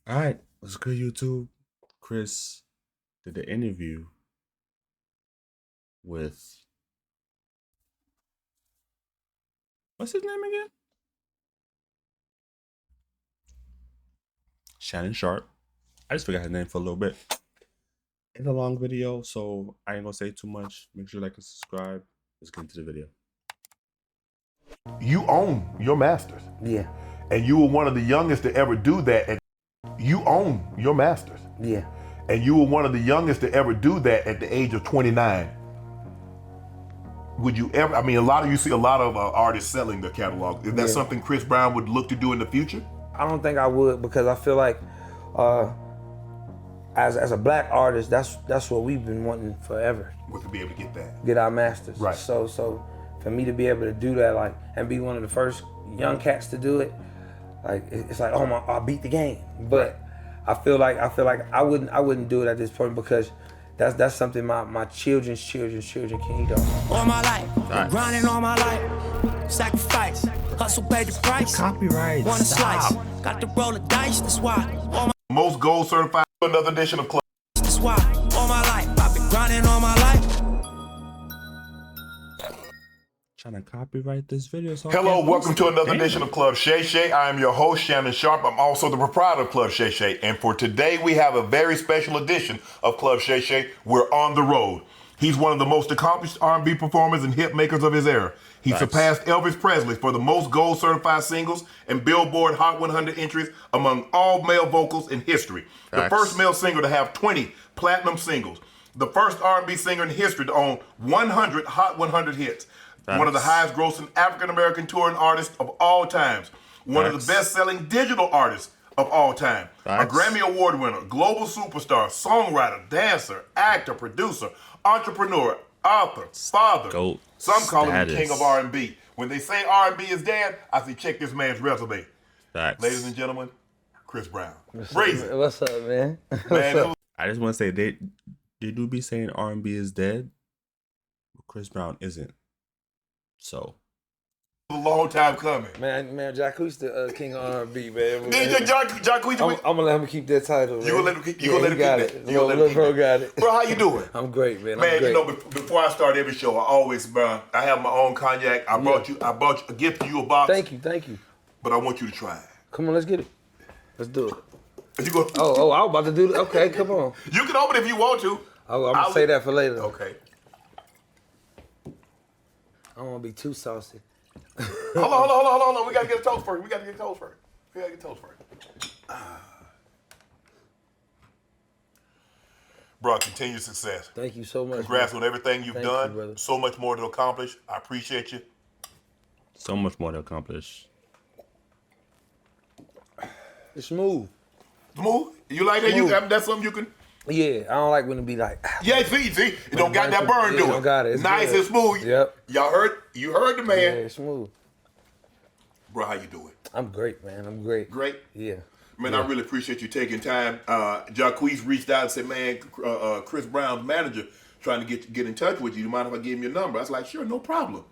All right, what's good, YouTube? Chris did the interview with what's his name again? Shannon Sharp. I just forgot his name for a little bit. It's a long video, so I ain't gonna say too much. Make sure you like and subscribe. Let's get into the video. You own your masters. Yeah, And you were one of the youngest to ever do that. And you own your masters. yeah. And you were one of the youngest to ever do that at the age of 29. Would you ever, I mean, you see a lot of artists selling their catalog. Is that Yeah. something Chris Brown would look to do in the future? I don't think I would, because I feel like as a black artist, that's what we've been wanting forever. Would to be able to get that? Get our masters. Right. So for me to be able to do that, like, and be one of the first young cats to do it, like, it's like, oh my, I beat the game. But I feel like I wouldn't do it at this point, because that's something my children's children can eat on. All my life, grinding all my life, sacrifice, hustle, pay the price. Copyright. Want a slice, got to roll the dice. That's why. All my, Most gold certified. Another edition of Club. that's why. All my life, I've been grinding all my life. Trying to copyright this video. So I Hello, can't welcome post to it. another Damn. edition of Club Shay Shay. I am your host, Shannon Sharp. I'm also the proprietor of Club Shay Shay. And for today, we have a very special edition of Club Shay Shay. We're on the road. He's one of the most accomplished R&B performers and hit makers of his era. He Nice. surpassed Elvis Presley for the most gold certified singles and Billboard Hot 100 entries among all male vocals in history. The Facts. first male singer to have 20 platinum singles. The first R&B singer in history to own 100 Hot 100 hits. One of the highest grossing African-American touring artists of all times. One of the Facts. best-selling digital artists of all time. Facts. A Grammy Award winner, global superstar, songwriter, dancer, actor, producer, entrepreneur, author, father. GOAT Some call him the status. king of R&B. When they say R&B is dead, I say check this man's resume. Facts. Ladies and gentlemen, Chris Brown. Raise it. What's up, man? Man, it was I just want to say they do be saying R&B is dead, but Chris Brown isn't. So a long time coming. Man, Jacquees the king of R&B, man. Then Jacquees, I'm gonna let him keep that title. You gonna let him keep- you gonna let him got keep it. that. You gonna let him keep Bro that. got it. Bro, how you doing? I'm great, man. I'm Man, great. you know, before I start every show, I always, bro, I have my own cognac. I brought you a gift, you a box. Thank you. But I want you to try it. Come on, let's get it. Let's do it. If you go, Oh, I was about to do it. Okay, come on. you can open it if you want to. I'm gonna say that for later. Okay. I don't want to be too saucy. Hold on. We gotta get a toast first. Bro, continued success. Thank you so much. Congrats man. on everything you've Thank you, done. brother. So much more to accomplish. I appreciate you. so much more to accomplish. It's smooth. Smooth. You like that? Smooth. That's something you can. Yeah, I don't like when it be like. Yeah, see, it don't got that burn Yeah, to it. don't got it. It's Nice good. and smooth. Yep. You heard the Yeah, man. it's smooth. Bro, how you doing? I'm great, man. I'm great. Great. Yeah. Man, I really appreciate you taking time. Jacquees reached out and said, man, Chris Brown's manager trying to get in touch with you. You mind if I give him your number? I was like, sure, no problem.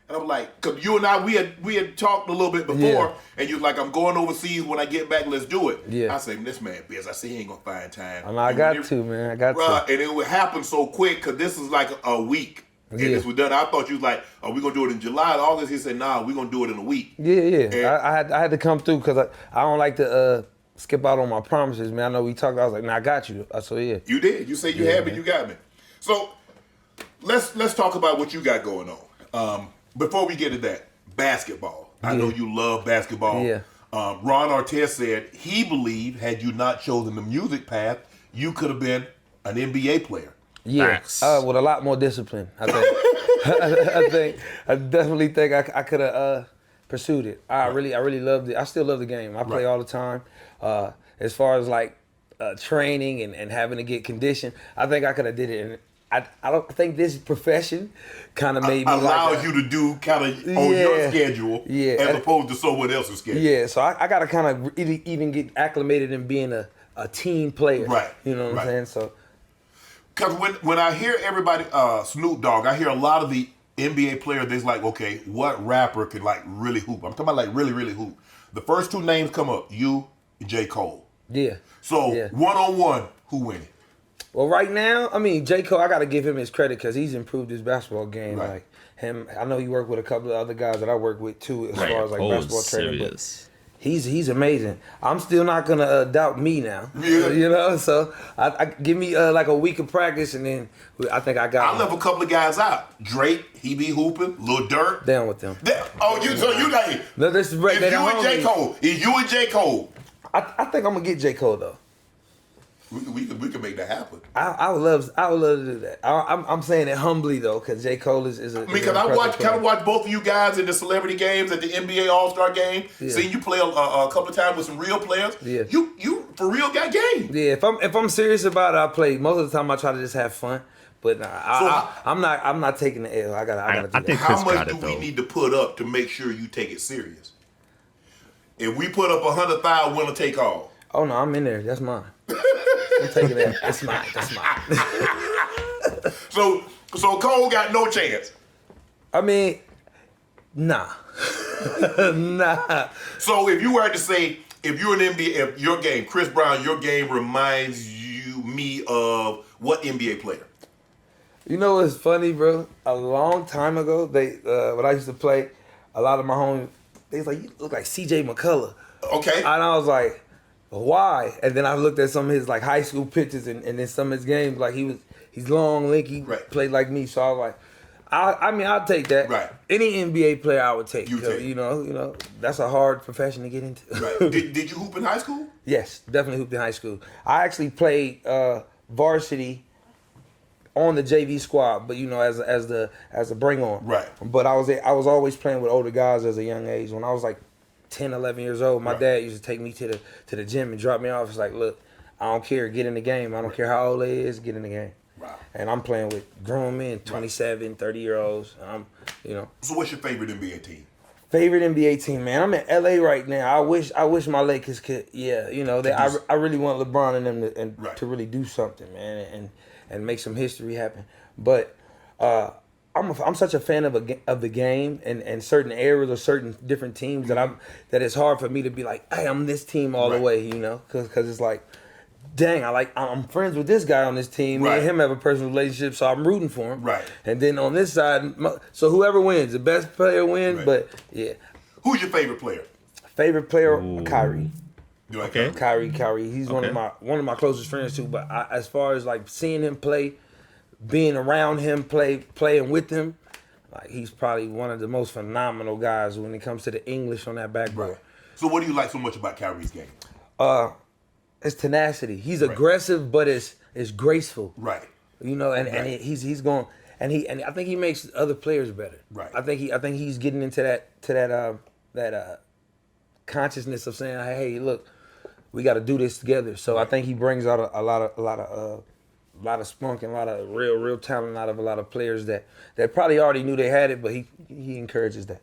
And I was like, because you and I, we had talked a little bit before, Yeah. and you was like, I'm going overseas when I get back, let's do it. Yeah. I said, this man busy. I said, he ain't going to find time. I know, I And got when it- to, man. I got Bruh, to. and it would happen so quick, because this is like a week. And Yeah. this was done. I thought you was like, are we going to do it in July or August? He said, nah, we're going to do it in a week. Yeah. I had to come through, because I don't like to skip out on my promises, man. I know we talked. I was like, nah, I got you. So yeah. You did. You said you had me. You got me. So let's talk about what you got going on. Before we get to that, basketball. I know you love basketball. Yeah. Ron Artest said he believed had you not chosen the music path, you could have been an NBA player. Yeah, Facts. with a lot more discipline, I think. I definitely think I could have pursued it. I really loved it. I still love the game. I play Right. all the time. As far as like training and having to get conditioned, I think I could have did it. And I don't think this profession kind of made me Allows like you to do kind of on your Yeah. schedule Yeah. as opposed to someone else's schedule. Yeah, so I got to kind of even get acclimated in being a team player. Right, You know what right. I'm saying? So Because when I hear everybody, Snoop Dogg, I hear a lot of the NBA players, they're like, okay, what rapper can like really hoop? I'm talking about like really, really hoop. The first two names come up, you and J. Cole. Yeah. So Yeah. one-on-one, who winning? Well, right now, I mean, J. Cole, I got to give him his credit because he's improved his basketball game. Right. Like him, I know he worked with a couple of other guys that I work with too, as Right. far as like Cole is basketball training. But serious. he's amazing. I'm still not gonna doubt me now. Yeah. You know, so I give me like a week of practice and then I think I got. I left a couple of guys out. Drake, he be hooping. Lil Durk. down with them. So you got it. No, this is If you and J. Cole, I think I'm gonna get J. Cole though. we could make that happen. I would love to do that. I'm saying it humbly though, because J. Cole is a. I mean, because I kind of watch both of you guys in the celebrity games at the NBA All-Star game. Yeah. Seen you play a couple of times with some real players. Yeah. You for real got game. Yeah, if I'm serious about it, I play. Most of the time, I try to just have fun. But I'm not taking the L. I gotta do I think that. Chris How much got do it, we though. need to put up to make sure you take it serious? If we put up 100,000, winner take all. Oh no, I'm in there. That's mine. I'm taking that. That's mine. That's mine. So Cole got no chance. I mean, nah. Nah. So if you were to say, if you're an NBA, if your game, Chris Brown, your game reminds me of what NBA player? You know what's funny, bro? A long time ago, when I used to play, a lot of my homies, they was like, "You look like C.J. McCullough." Okay. And I was like, why? And then I looked at some of his like high school pictures and then some of his games, like he's long, lanky, Right. played like me. So I was like, I mean, I'll take that. Right. Any NBA player I would take. You take. You know, that's a hard profession to get into. Right. Did you hoop in high school? Yes, definitely hooped in high school. I actually played varsity on the JV squad, but as a bring on. Right. But I was always playing with older guys as a young age. When I was like 10, 11 years old, my Right. dad used to take me to the gym and drop me off. It's like, look, I don't care, get in the game. I don't care how old they is, get in the game. Wow. And I'm playing with grown men, 27, 30-year-olds. So what's your favorite NBA team? Favorite NBA team, man. I'm in LA right now. I wish my Lakers could. Yeah, I really want LeBron and them Right. to really do something, man, and make some history happen. But I'm such a fan of the game and certain eras or certain different teams that it's hard for me to be like, hey, I'm this team all Right. the way, because it's like, dang, I'm friends with this guy on this team. Me Right. and him have a personal relationship, so I'm rooting for him. Right. And then on this side, so whoever wins, the best player wins. Right. But yeah, Who's your favorite player? favorite player, Kyrie. You like Okay. him? Kyrie. He's one of my closest friends too. But as far as like seeing him play, being around him, playing with him, like he's probably one of the most phenomenal guys when it comes to the English on that backboard. Right. So what do you like so much about Kyrie's game? It's tenacity. He's aggressive, but it's graceful. Right. And he's going and I think he makes other players better. Right. I think he's getting into that consciousness of saying, hey, look, we got to do this together. So I think he brings out a lot of spunk and a lot of real talent out of a lot of players that probably already knew they had it, but he encourages that.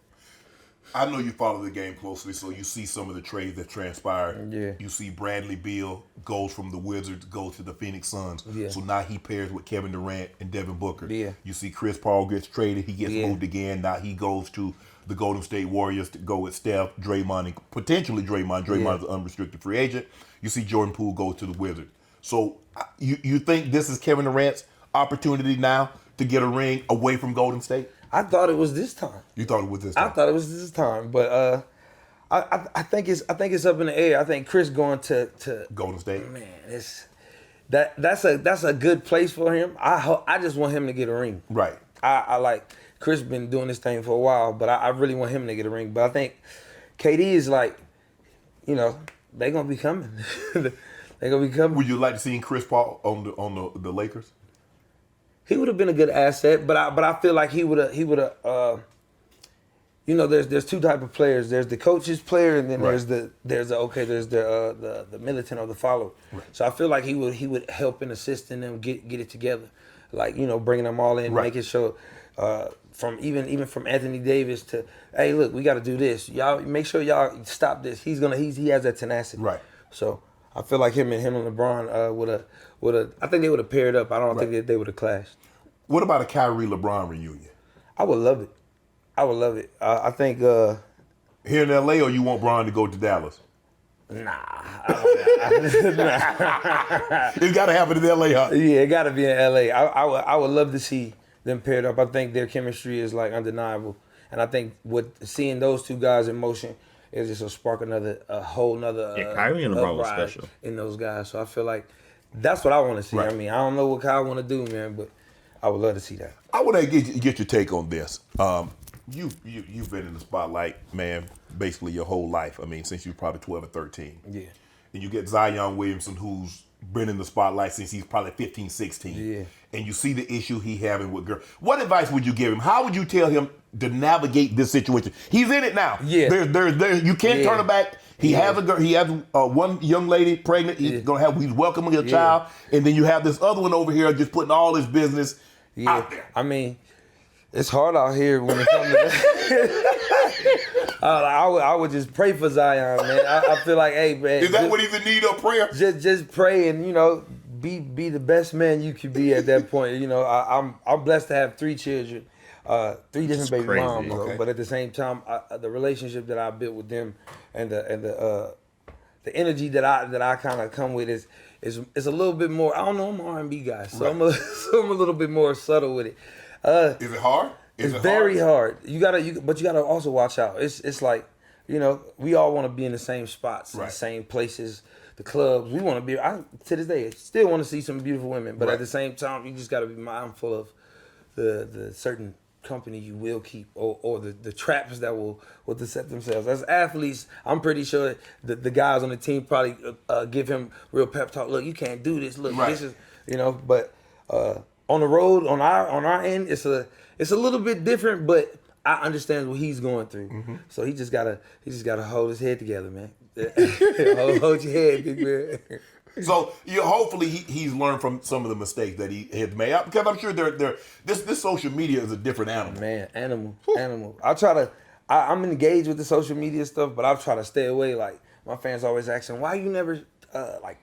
I know you follow the game closely, so you see some of the trades that transpired. Yeah. You see Bradley Beal goes from the Wizards, goes to the Phoenix Suns. Yeah. So now he pairs with Kevin Durant and Devin Booker. Yeah. You see Chris Paul gets traded. He gets moved again. Now he goes to the Golden State Warriors to go with Steph, Draymond, and potentially Draymond. Draymond is an unrestricted free agent. You see Jordan Poole go to the Wizards. So you think this is Kevin Durant's opportunity now to get a ring away from Golden State? I thought it was this time. You thought it was this time? I thought it was this time, but I think it's up in the air. I think Chris going to Golden State. man, that's a good place for him. I just want him to get a ring. Right. I like Chris been doing this thing for a while, but I really want him to get a ring. But I think KD is like, they gonna be coming. They gonna be coming. Would you like to see Chris Paul on the Lakers? He would have been a good asset, but I feel like he would have. There's two type of players. There's the coach's player, and then Right. there's the militant or the follower. Right. So I feel like he would help and assist in them get it together, like bringing them all in, Right. making sure from even from Anthony Davis to, hey, look, we got to do this. Y'all make sure y'all stop this. He has that tenacity. Right. So I feel like him and LeBron would have. I think they would have paired up. I don't think that they would have clashed. What about a Kyrie LeBron reunion? I would love it. I think Here in LA, or you want Bron to go to Dallas? It's got to happen in L.A., huh? Yeah, it got to be in L.A. I would love to see them paired up. I think their chemistry is like undeniable, and I think seeing those two guys in motion is just a spark a whole nother Kyrie and LeBron was uprise special in those guys. So I feel like that's what I want to see. Right. I mean, I don't know what Kyle want to do, man, but I would love to see that. I want to get your take on this. You've been in the spotlight, man, basically your whole life. I mean, since you were probably 12 or 13. Yeah. And you get Zion Williamson, who's been in the spotlight since he's probably 15, 16. Yeah. And you see the issue he having with girls. What advice would you give him? How would you tell him to navigate this situation? He's in it now. Yeah. There's you can't turn it back. He has a girl. He has one young lady pregnant. He's he's welcoming a child, and then you have this other one over here just putting all his business out there. I mean, it's hard out here when it comes to that. I would just pray for Zion, man. I feel like, hey, man. Is that what he's in need of, prayer? Just pray and, be the best man you could be at that point. I'm blessed to have 3 children, 3 different baby moms, okay. But at the same time, the relationship that I built with them and the energy that I kind of come with is a little bit more. I don't know, I'm an R&B guy, so I'm a little bit more subtle with it. Is it hard? It's very hard. But you gotta also watch out. It's like, we all want to be in the same spots, the same places, the clubs. We want to be. To this day, still want to see some beautiful women, but at the same time, you just gotta be mindful of the certain company you will keep, or the traps that will set themselves. As athletes, I'm pretty sure that the guys on the team probably give him real pep talk. Look, you can't do this. Look, this is But on the road, on our end, it's a little bit different, but I understand what he's going through. Mm-hmm. So he just gotta hold his head together, man. hold your head, big man. So hopefully he's learned from some of the mistakes that he has made. Because I'm sure this social media is a different animal. Man, animal. I'm engaged with the social media stuff, but I'll try to stay away. Like, my fans always asking, why you never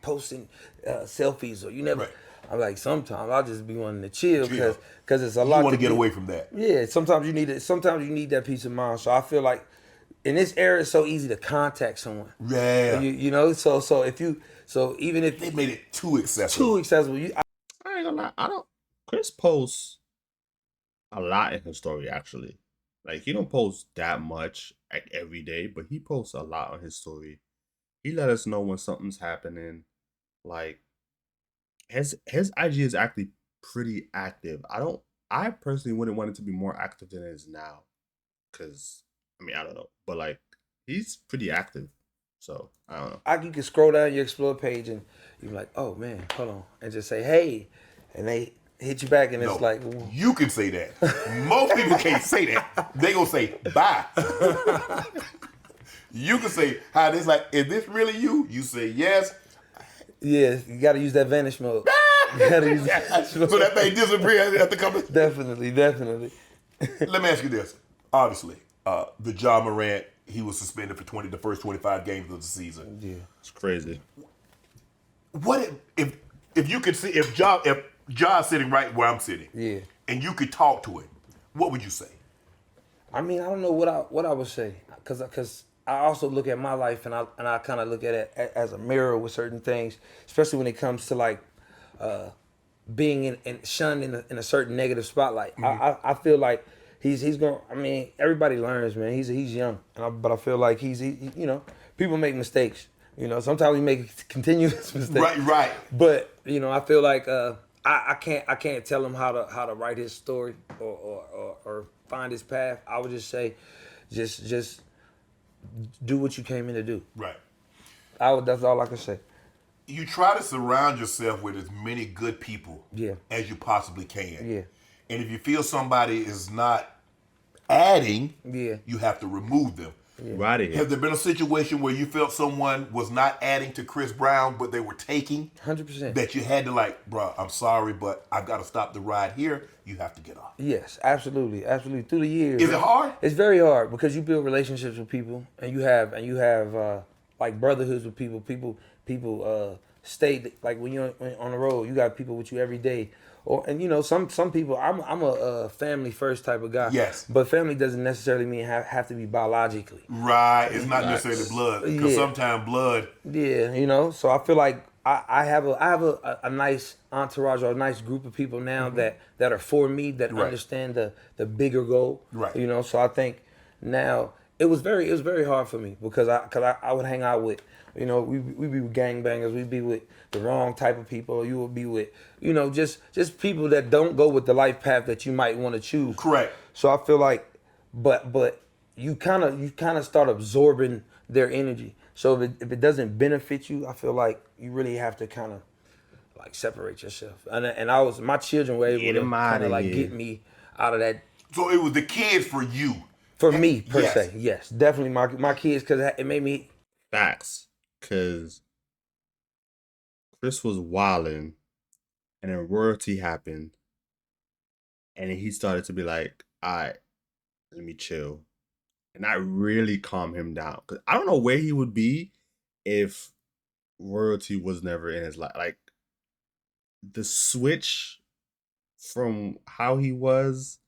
posting selfies, or you never. Right. I'm like, sometimes I'll just be wanting to chill because it's a lot. You want to get away from that. Yeah, sometimes you need it. Sometimes you need that peace of mind. So I feel like in this era, it's so easy to contact someone. Yeah. So even if they made it too accessible. I ain't gonna lie. Chris posts a lot in his story, actually. Like, he don't post that much like every day, but he posts a lot on his story. He let us know when something's happening. Like, his IG is actually pretty active. I personally wouldn't want it to be more active than it is now. Cause I don't know. But like, he's pretty active. So I don't know. You can scroll down your Explore page and you're like, oh man, hold on. And just say, hey. And they hit you back and it's like, ooh. You can say that. Most people can't say that. They gonna say bye. You can say, hi, this like, is this really you? You say yes. Yeah, you got to use that vanish mode. You gotta use so that thing disappears at the company. Definitely. Let me ask you this. Obviously, the Ja Morant, he was suspended for the first 25 games of the season. Yeah, it's crazy. What if you could see if Ja's sitting right where I'm sitting, yeah, and you could talk to him, what would you say? I mean, I don't know what I would say, because I also look at my life and I kind of look at it as a mirror with certain things, especially when it comes to like being shunned in a certain negative spotlight. Mm-hmm. I feel like he's going. I mean, everybody learns, man. He's young, but I feel like he people make mistakes. Sometimes we make continuous mistakes. Right. But I feel like I can't tell him how to write his story or find his path. I would just say, just do what you came in to do. Right. That's all I can say. You try to surround yourself with as many good people as you possibly can. Yeah. And if you feel somebody is not adding, you have to remove them. Yeah. Right. Has there been a situation where you felt someone was not adding to Chris Brown, but they were taking? 100%. That you had to like, bro, I'm sorry, but I've got to stop the ride here. You have to get off. Yes, absolutely. Through the years. Is it hard? It's very hard because you build relationships with people, and you have like brotherhoods with people. People stay like when you're on the road, you got people with you every day. And you know, some people, I'm a family first type of guy. Yes. But family doesn't necessarily mean have to be biologically. Right. It's not necessarily blood. Because sometimes blood. Yeah, you know. So I feel like I have a nice entourage or a nice group of people now that are for me, that understand the bigger goal. Right. You know. So I think now it was very hard for me because I would hang out with, you know, we be with gangbangers, we be with the wrong type of people. You would be with, you know, just people that don't go with the life path that you might want to choose. Correct. So I feel like, but you kind of start absorbing their energy. So if it doesn't benefit you, I feel like you really have to kind of like separate yourself. And my children were able to kind of like get me out of that. So it was the kids for you. For me per se, yes, definitely my kids, because it made me. Facts, because Chris was wilding, and then royalty happened, and then he started to be like, all right, let me chill. And that really calmed him down. Because I don't know where he would be if royalty was never in his life. Like, the switch from how he was,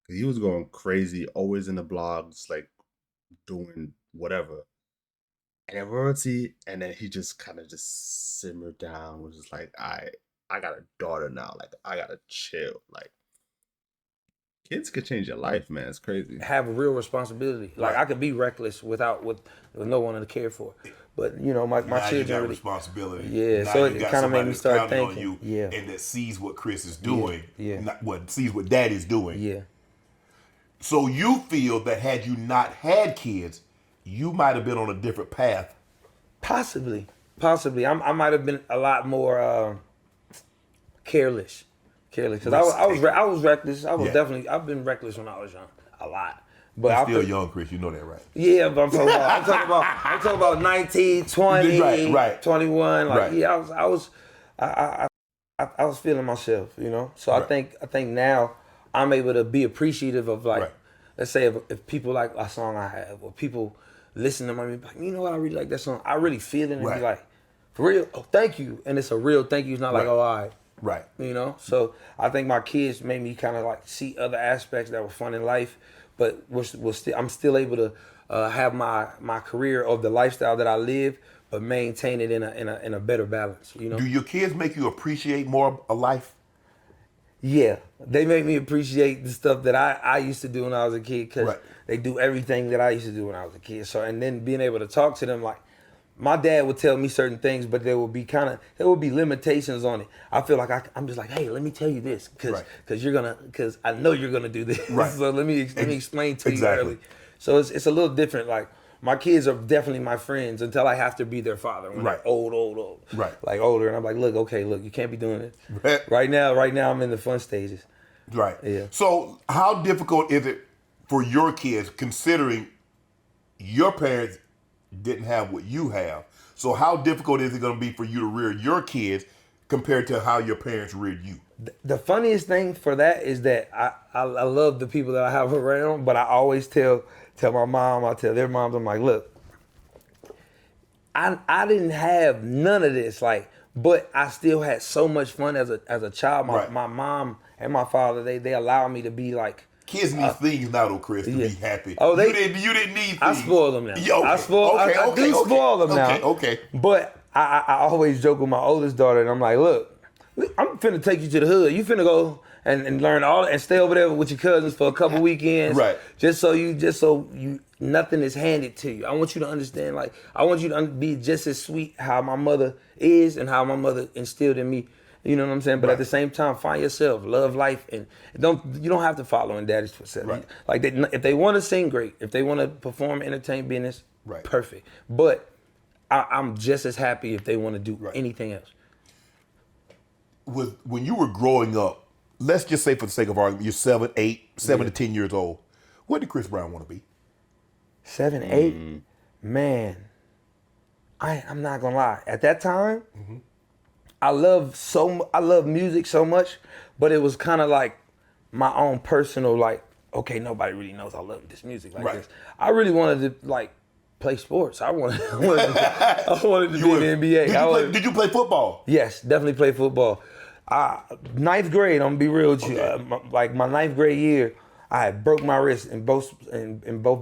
because he was going crazy, always in the blogs, like, doing whatever. And then royalty, and then he just kind of just simmered down, was just like, I got a daughter now. Like, I gotta chill. Like, kids could change your life, man. It's crazy. Have a real responsibility. Like, I could be reckless with no one to care for. But, you know, my now children you got really, responsibility. Yeah, now so you it got kind of made me somebody start counting thinking. on you and that sees what Chris is doing. Sees what Daddy's doing. Yeah. So you feel that had you not had kids, you might have been on a different path. Possibly. I might have been a lot more careless. Because I was reckless. I've been reckless when I was young, a lot. But You're still young, Chris. You know that, right? Yeah, but I'm talking about 19, 20, right. 21. Like, right. yeah, I was feeling myself, you know. So I think now I'm able to be appreciative of, like, let's say if people like a song I have, or people listen to my music, like, you know what, I really like that song. I really feel it and be like, for real, oh, thank you. And it's a real thank you. It's not like, oh, all right. Right. You know? So I think my kids made me kind of like see other aspects that were fun in life, but I'm still able to have my career of the lifestyle that I live, but maintain it in a better balance, you know? Do your kids make you appreciate more of life? Yeah, they make me appreciate the stuff that I used to do when I was a kid, because they do everything that I used to do when I was a kid. So, and then being able to talk to them, like, my dad would tell me certain things, but there would be limitations on it. I feel like I'm just like, hey, let me tell you this, because I know you're gonna do this. Right. So let me explain to you early. So it's a little different. Like, my kids are definitely my friends until I have to be their father when they're old. Right. Like older, and I'm like, look, you can't be doing this. Right now I'm in the fun stages. Right. Yeah. So how difficult is it for your kids, considering your parents didn't have what you have? So how difficult is it going to be for you to rear your kids compared to how your parents reared you? The funniest thing for that is that I love the people that I have around, but I always tell my mom, I tell their moms, I'm like, look, I didn't have none of this, like, but I still had so much fun as a child. My mom and my father, they allowed me to be like. Kids need things now, though, Chris, to be happy. Oh, you didn't need things. I spoil them now. I do spoil them now. Okay. But I always joke with my oldest daughter, and I'm like, look, I'm finna take you to the hood. You finna go and learn all and stay over there with your cousins for a couple weekends. Right. Just so you nothing is handed to you. I want you to understand, like, I want you to be just as sweet how my mother is and how my mother instilled in me. You know what I'm saying? But at the same time, find yourself, love life, and you don't have to follow in daddy's footsteps. Right. Like, if they want to sing, great. If they want to perform, entertain, business, perfect. But I'm just as happy if they want to do anything else. When you were growing up, let's just say for the sake of argument, you're 7 to 10 years old. What did Chris Brown want to be? 7, 8? Man, I'm not gonna lie. At that time, I love music so much, but it was kind of like my own personal, like, okay, nobody really knows I love this music like this. I really wanted to, like, play sports. I wanted to be in the NBA. Did you play football? Yes, definitely play football. Ninth grade, I'm gonna be real with you. Okay. My ninth grade year, I had broke my wrist in both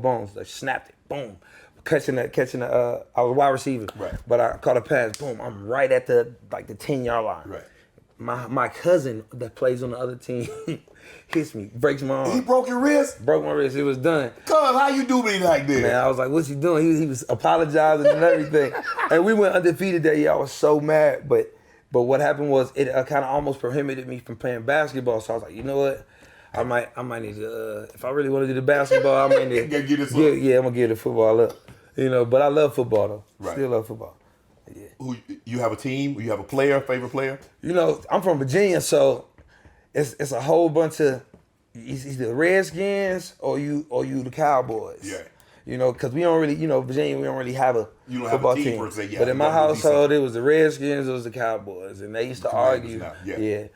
bones. I snapped it. Boom. Catching I was a wide receiver. Right. But I caught a pass. Boom. I'm right at the 10-yard line. Right. My cousin that plays on the other team hits me, breaks my arm. He broke your wrist? Broke my wrist. It was done. Cuz, how you do me like this? Man, I was like, what's he doing? He was apologizing and everything. And we went undefeated that year. I was so mad. But what happened was it kind of almost prohibited me from playing basketball. So I was like, you know what? I might need to, if I really want to do the basketball, I might need to give this I'm going to give the football up. But I love football, though. Right. Still love football. Yeah. Who, you have a team? You have a player, favorite player? I'm from Virginia, so it's a whole bunch of either Redskins or you the Cowboys. Yeah. Because we don't really, Virginia, we don't really have a football team. Per se, yeah, but in my household, it was the Redskins, it was the Cowboys, and they used to argue. Yeah.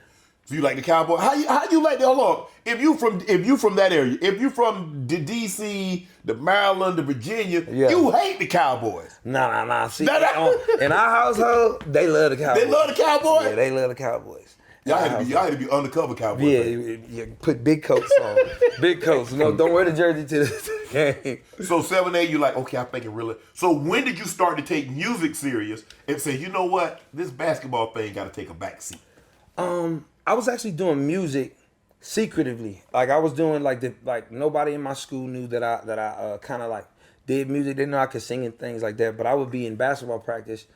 So you like the Cowboys? How you like the? Hold on. If you from that area, if you from the DC, the Maryland, the Virginia, you hate the Cowboys. Nah. See, in our household, they love the Cowboys. They love the Cowboys. Yeah, they love the Cowboys. Y'all had to be undercover Cowboys. Yeah, put big coats on. Big coats. No, don't wear the jersey to the game. So 7A, you like, okay, I'm thinking really. So when did you start to take music serious and say, you know what, this basketball thing got to take a back seat? I was actually doing music secretively. Like I was doing like nobody in my school knew that I kind of like did music. They didn't know I could sing and things like that. But I would be in basketball practice.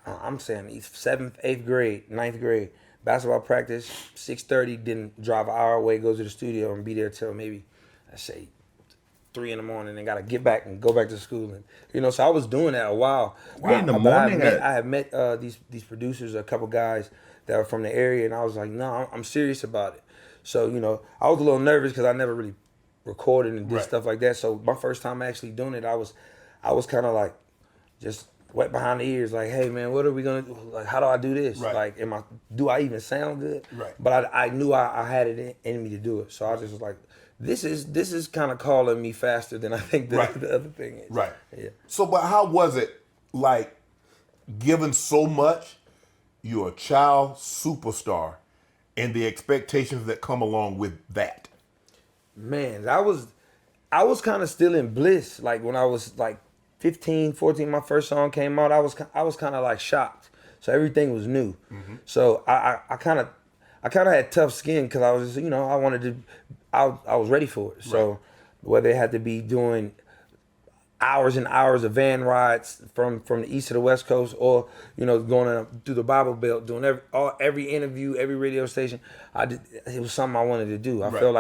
I'm saying 7th, 8th grade, 9th grade. Basketball practice, 6:30, then drive an hour away, go to the studio and be there till maybe, let's say, 3 in the morning and got to get back and go back to school. And, so I was doing that a while. In the morning? I had met these producers, a couple guys that were from the area, and I was like, no, I'm serious about it. So, I was a little nervous because I never really recorded and did stuff like that. So my first time actually doing it, I was kind of like just wet behind the ears, like, hey man, what are we gonna do? Like, how do I do this? Right. Like, do I even sound good? Right. But I knew I had it in me to do it. So I just was like, this is kind of calling me faster than I think the other thing is. Right. Yeah. So, but how was it, like, given so much, you're a child superstar, and the expectations that come along with that? Man, I was kind of still in bliss. Like when I was like 15, 14, my first song came out, I was kind of like shocked. So everything was new. Mm-hmm. So I kind of had tough skin because I was, I was ready for it. So whether it had to be doing hours and hours of van rides from the east to the west coast, or going through the Bible Belt, doing every interview, every radio station, it was something I wanted to do. I felt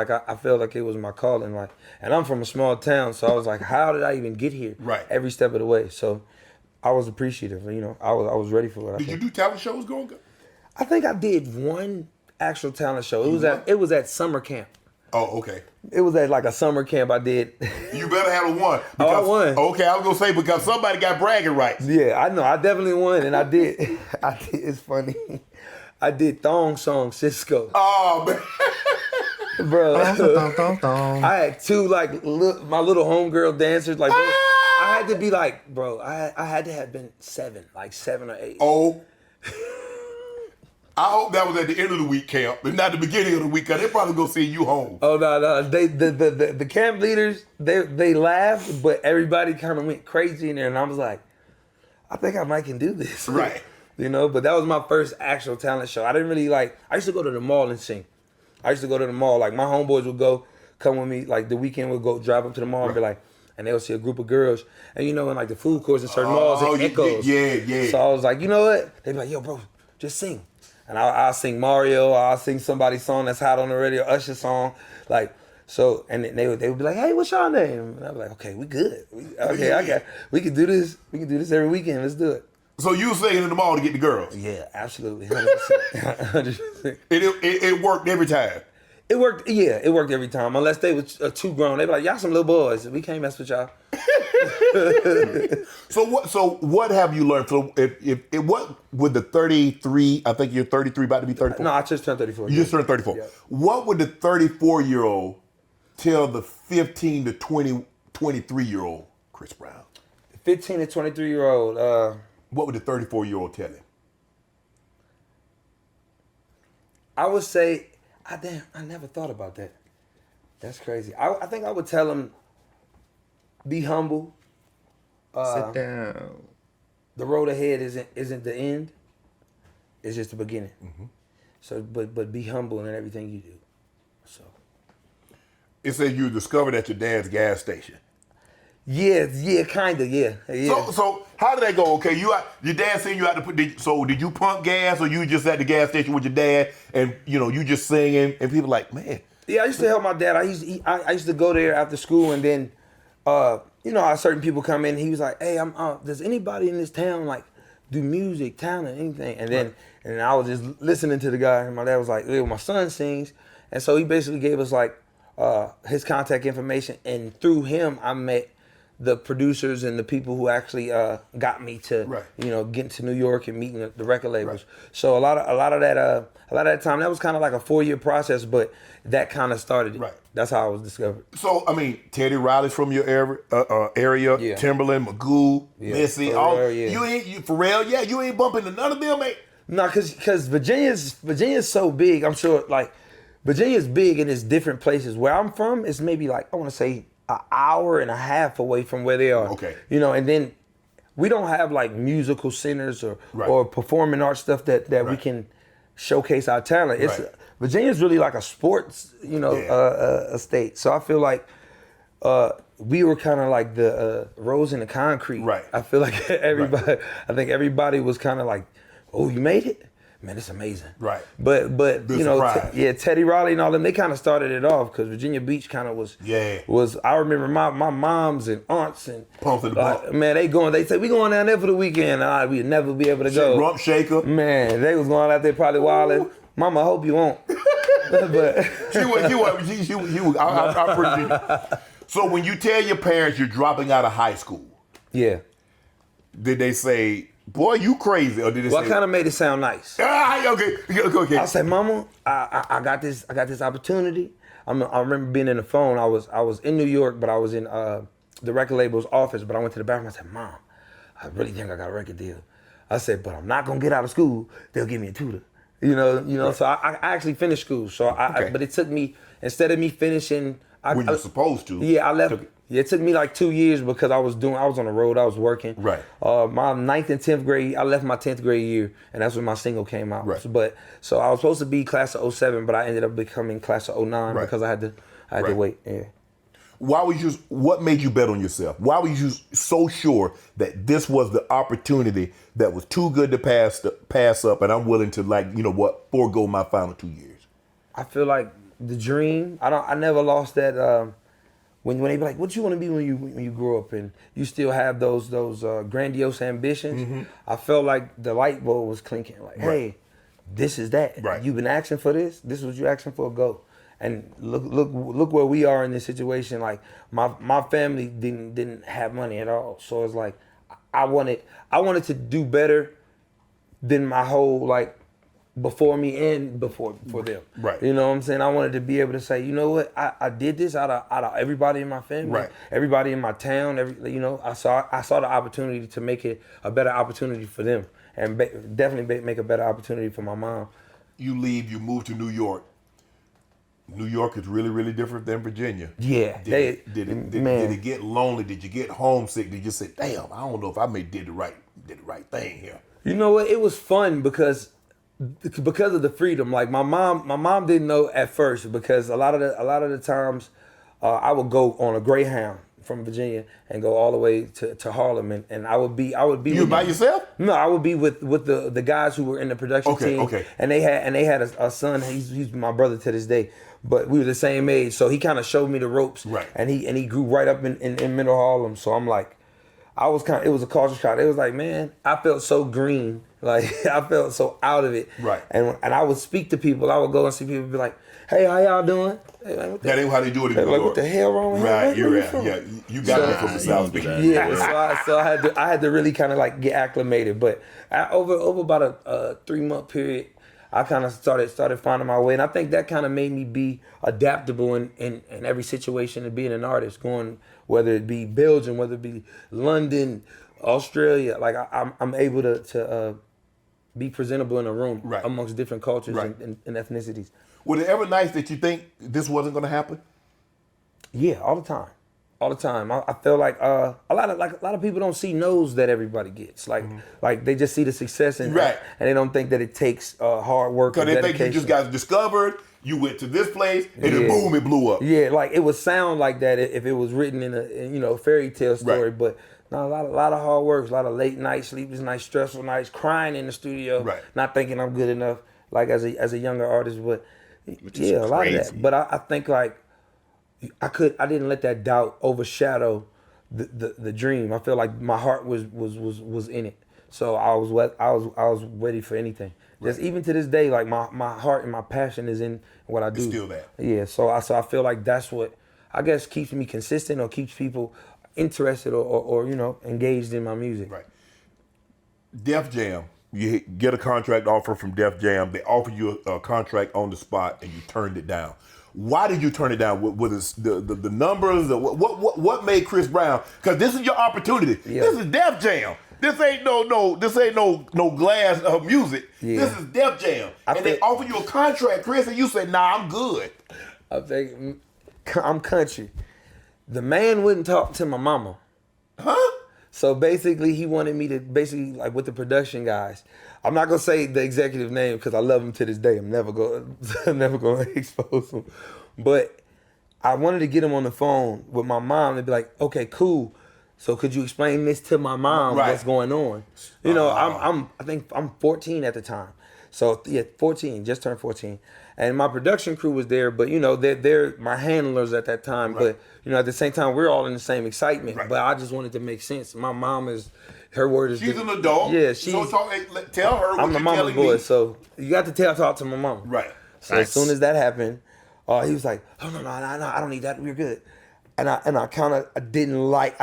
like it was my calling. Like, and I'm from a small town, so I was like, how did I even get here? Right. Every step of the way. So I was appreciative. I was ready for it. Did you do talent shows growing up? I think I did one actual talent show. It was at summer camp. Oh, okay. It was at like a summer camp I did. You better have a one. Oh, I won. Okay, I was gonna say because somebody got bragging rights. Yeah, I know. I definitely won, and I did. It's funny. I did Thong Song Cisco. Oh man, Bro. I had two my little homegirl dancers. Like, bro, I had to be like, bro. I had to have been 7 or 8. Oh. I hope that was at the end of the week camp, but not the beginning of the week, because they're probably gonna send you home. Oh no. The camp leaders, they laughed, but everybody kind of went crazy in there, and I was like, I think I might can do this. Right. But that was my first actual talent show. I didn't really I used to go to the mall and sing. I used to go to the mall. Like, my homeboys would come with me, like the weekend would go drive up to the mall and be like, and they'll see a group of girls. And in like the food courts in certain malls, it echoes. Yeah. So I was like, you know what? They'd be like, yo, bro, just sing. And I'll sing Mario, or I'll sing somebody's song that's hot on the radio, Usher's song. Like, so, and they would be like, hey, what's your name? And I'd be like, okay, we good. We can do this. We can do this every weekend. Let's do it. So you were singing in the mall to get the girls? Yeah, absolutely. 100%. 100%. It worked every time? It worked, yeah, it worked every time. Unless they were too grown. They'd be like, y'all some little boys. We can't mess with y'all. So what have you learned? So what would the 33, I think you're 33, about to be 34? No, I just turned 34. You just turned 34. Yeah. What would the 34-year-old tell the 15 to 23-year-old Chris Brown? The 15 to 23-year-old. What would the 34-year-old tell him? I would say, I never thought about that. That's crazy. I think I would tell him, be humble. Sit down. The road ahead isn't the end. It's just the beginning. Mm-hmm. So, but be humble in everything you do. So. It says you discovered at your dad's gas station. Yeah, kinda, yeah. So how did that go? Okay, your dad seen you out to put. Did you pump gas, or you just at the gas station with your dad, and you just singing, and people like, man. Yeah, I used to help my dad. I used to go there after school, and then, how certain people come in. And he was like, "Hey, does anybody in this town like do music, talent, anything?" And then, and I was just listening to the guy, and my dad was like, "Yeah, my son sings," and so he basically gave us like his contact information, and through him, I met the producers and the people who actually got me to getting to New York and meeting the record labels. Right. So a lot of that time, that was kind of like a 4-year process, but that kind of started it. Right. That's how I was discovered. So I mean, Teddy Riley's from your area, Yeah. Timberland, Magoo, Missy, Pharrell, yeah. You ain't bumping to none of them, mate. No, because Virginia's so big. I'm sure like Virginia's big and it's different places. Where I'm from, it's maybe like I want to say an hour and a half away from where they are. Okay. And then we don't have like musical centers or performing arts stuff that we can showcase our talent. It's Virginia's really like a sports, a state. So I feel like we were kind of like the rose in the concrete. Right. I feel like I think everybody was kind of like, "Oh, you made it? Man, it's amazing." Right. But Teddy Riley and all them, they kind of started it off because Virginia Beach kind of was. Yeah. I remember my moms and aunts and pumping the bump. Man, they say we going down there for the weekend. We'd never be able to go. Rump shaker. Man, they was going out there probably wilding. Mama, I hope you won't. But she was. I appreciate it. So when you tell your parents you're dropping out of high school, yeah, did they say, "Boy, you crazy," or did they say? I kind of made it sound nice. Okay. I said, "Mama, I got this opportunity." I remember being in the phone. I was in New York, but I was in the record label's office. But I went to the bathroom. I said, "Mom, I really think I got a record deal." I said, "But I'm not gonna get out of school. They'll give me a tutor." Right. So I actually finished school. So but it took me, instead of me finishing, when you're supposed to. Yeah, I left. It took me like 2 years because I was on the road. I was working. Right. My 9th and 10th grade, I left my 10th grade year, and that's when my single came out. Right. So I was supposed to be class of 07, but I ended up becoming class of 09 because I had to wait. Yeah. What made you bet on yourself? Why were you so sure that this was the opportunity that was too good to pass up, and I'm willing to forego my final 2 years? I feel like the dream. I never lost that. When they be like, "What you want to be when you grow up?" and you still have those grandiose ambitions. Mm-hmm. I felt like the light bulb was clinking. Like, hey, this is that. Right. You've been asking for this. This is what you're asking for. Go. And look where we are in this situation. Like my family didn't have money at all. So it's like I wanted to do better than my whole before me and before them. Right. You know what I'm saying? I wanted to be able to say, you know what, I did this out of everybody in my family, right. Everybody in my town. I saw the opportunity to make it a better opportunity for them, and definitely make a better opportunity for my mom. You leave. You move to New York. New York is really, really different than Virginia. Yeah. Did it get lonely? Did you get homesick? Did you say, "Damn, I don't know if I did the right thing here"? You know what? It was fun because of the freedom. Like my mom didn't know at first because a lot of the times I would go on a Greyhound from Virginia and go all the way to Harlem, and I would be. You by yourself? No, I would be with the guys who were in the production team. Okay. And they had a son. He's my brother to this day, but we were the same age. So he kind of showed me the ropes. Right. And he grew right up in Middle Harlem. So I'm like, it was a culture shock. It was like, man, I felt so green. Like I felt so out of it. Right. And I would speak to people. I would go and see people and be like, "Hey, how y'all doing?" Hey, man, that ain't how they do it in New York. Like, what the hell wrong with right, you? Right, yeah. You got me from the South. Yeah, so I had to really kind of get acclimated. But over about a 3-month period, I kind of started finding my way, and I think that kind of made me be adaptable in every situation of being an artist, going whether it be Belgium, whether it be London, Australia. Like I'm able to be presentable in a room Right. amongst different cultures Right. and ethnicities. Were there ever nights that you think this wasn't going to happen? Yeah, all the time, all the time. I feel like a lot of people don't see no's that everybody gets. Like they just see the success and Right. and they don't think that it takes hard work. Because or they think you just dedication. got discovered, you went to this place, and then Yeah. boom, it blew up. Yeah, like it would sound like that if it was written in a fairy tale story, Right. but no, a lot of hard work, a lot of late nights, sleepless nights, stressful nights, crying in the studio, Right. not thinking I'm good enough, like as a younger artist, but Which is yeah, a lot of crazy. that. But I think like I didn't let that doubt overshadow the dream. I feel like my heart was in it, so I was ready for anything. Just even to this day, like my heart and my passion is in what I do. It's still there. Yeah, so I feel like that's what I guess keeps me consistent or keeps people interested or engaged in my music. Right. Def Jam, you get a contract offer from Def Jam. They offer you a contract on the spot, and you turned it down. Why did you turn it down? Was it the numbers? What made Chris Brown? Because this is your opportunity. Yeah. This is Def Jam. This ain't no glass of music. Yeah. This is Def Jam, I and they think- offer you a contract, Chris, and you say, "Nah, I'm good." I think I'm country. The man wouldn't talk to my mama. Huh? So basically, he wanted me to like with the production guys. I'm not gonna say the executive name because I love him to this day. I'm never gonna expose him. But I wanted to get him on the phone with my mom and be like, okay, cool. So could you explain this to my mom? Right. What's going on? You know, I think I'm 14 at the time. So yeah, 14, just turned 14. And my production crew was there, but they're my handlers at that time. Right. But at the same time, we're all in the same excitement. Right. But I just wanted to make sense. My mom her word is She's an adult. Yeah, so tell her what I'm the you're mama's telling boy, me. so you got to talk to my mom. Right. So as soon as that happened, he was like, "Oh no, I don't need that. We're good." And I kind of didn't like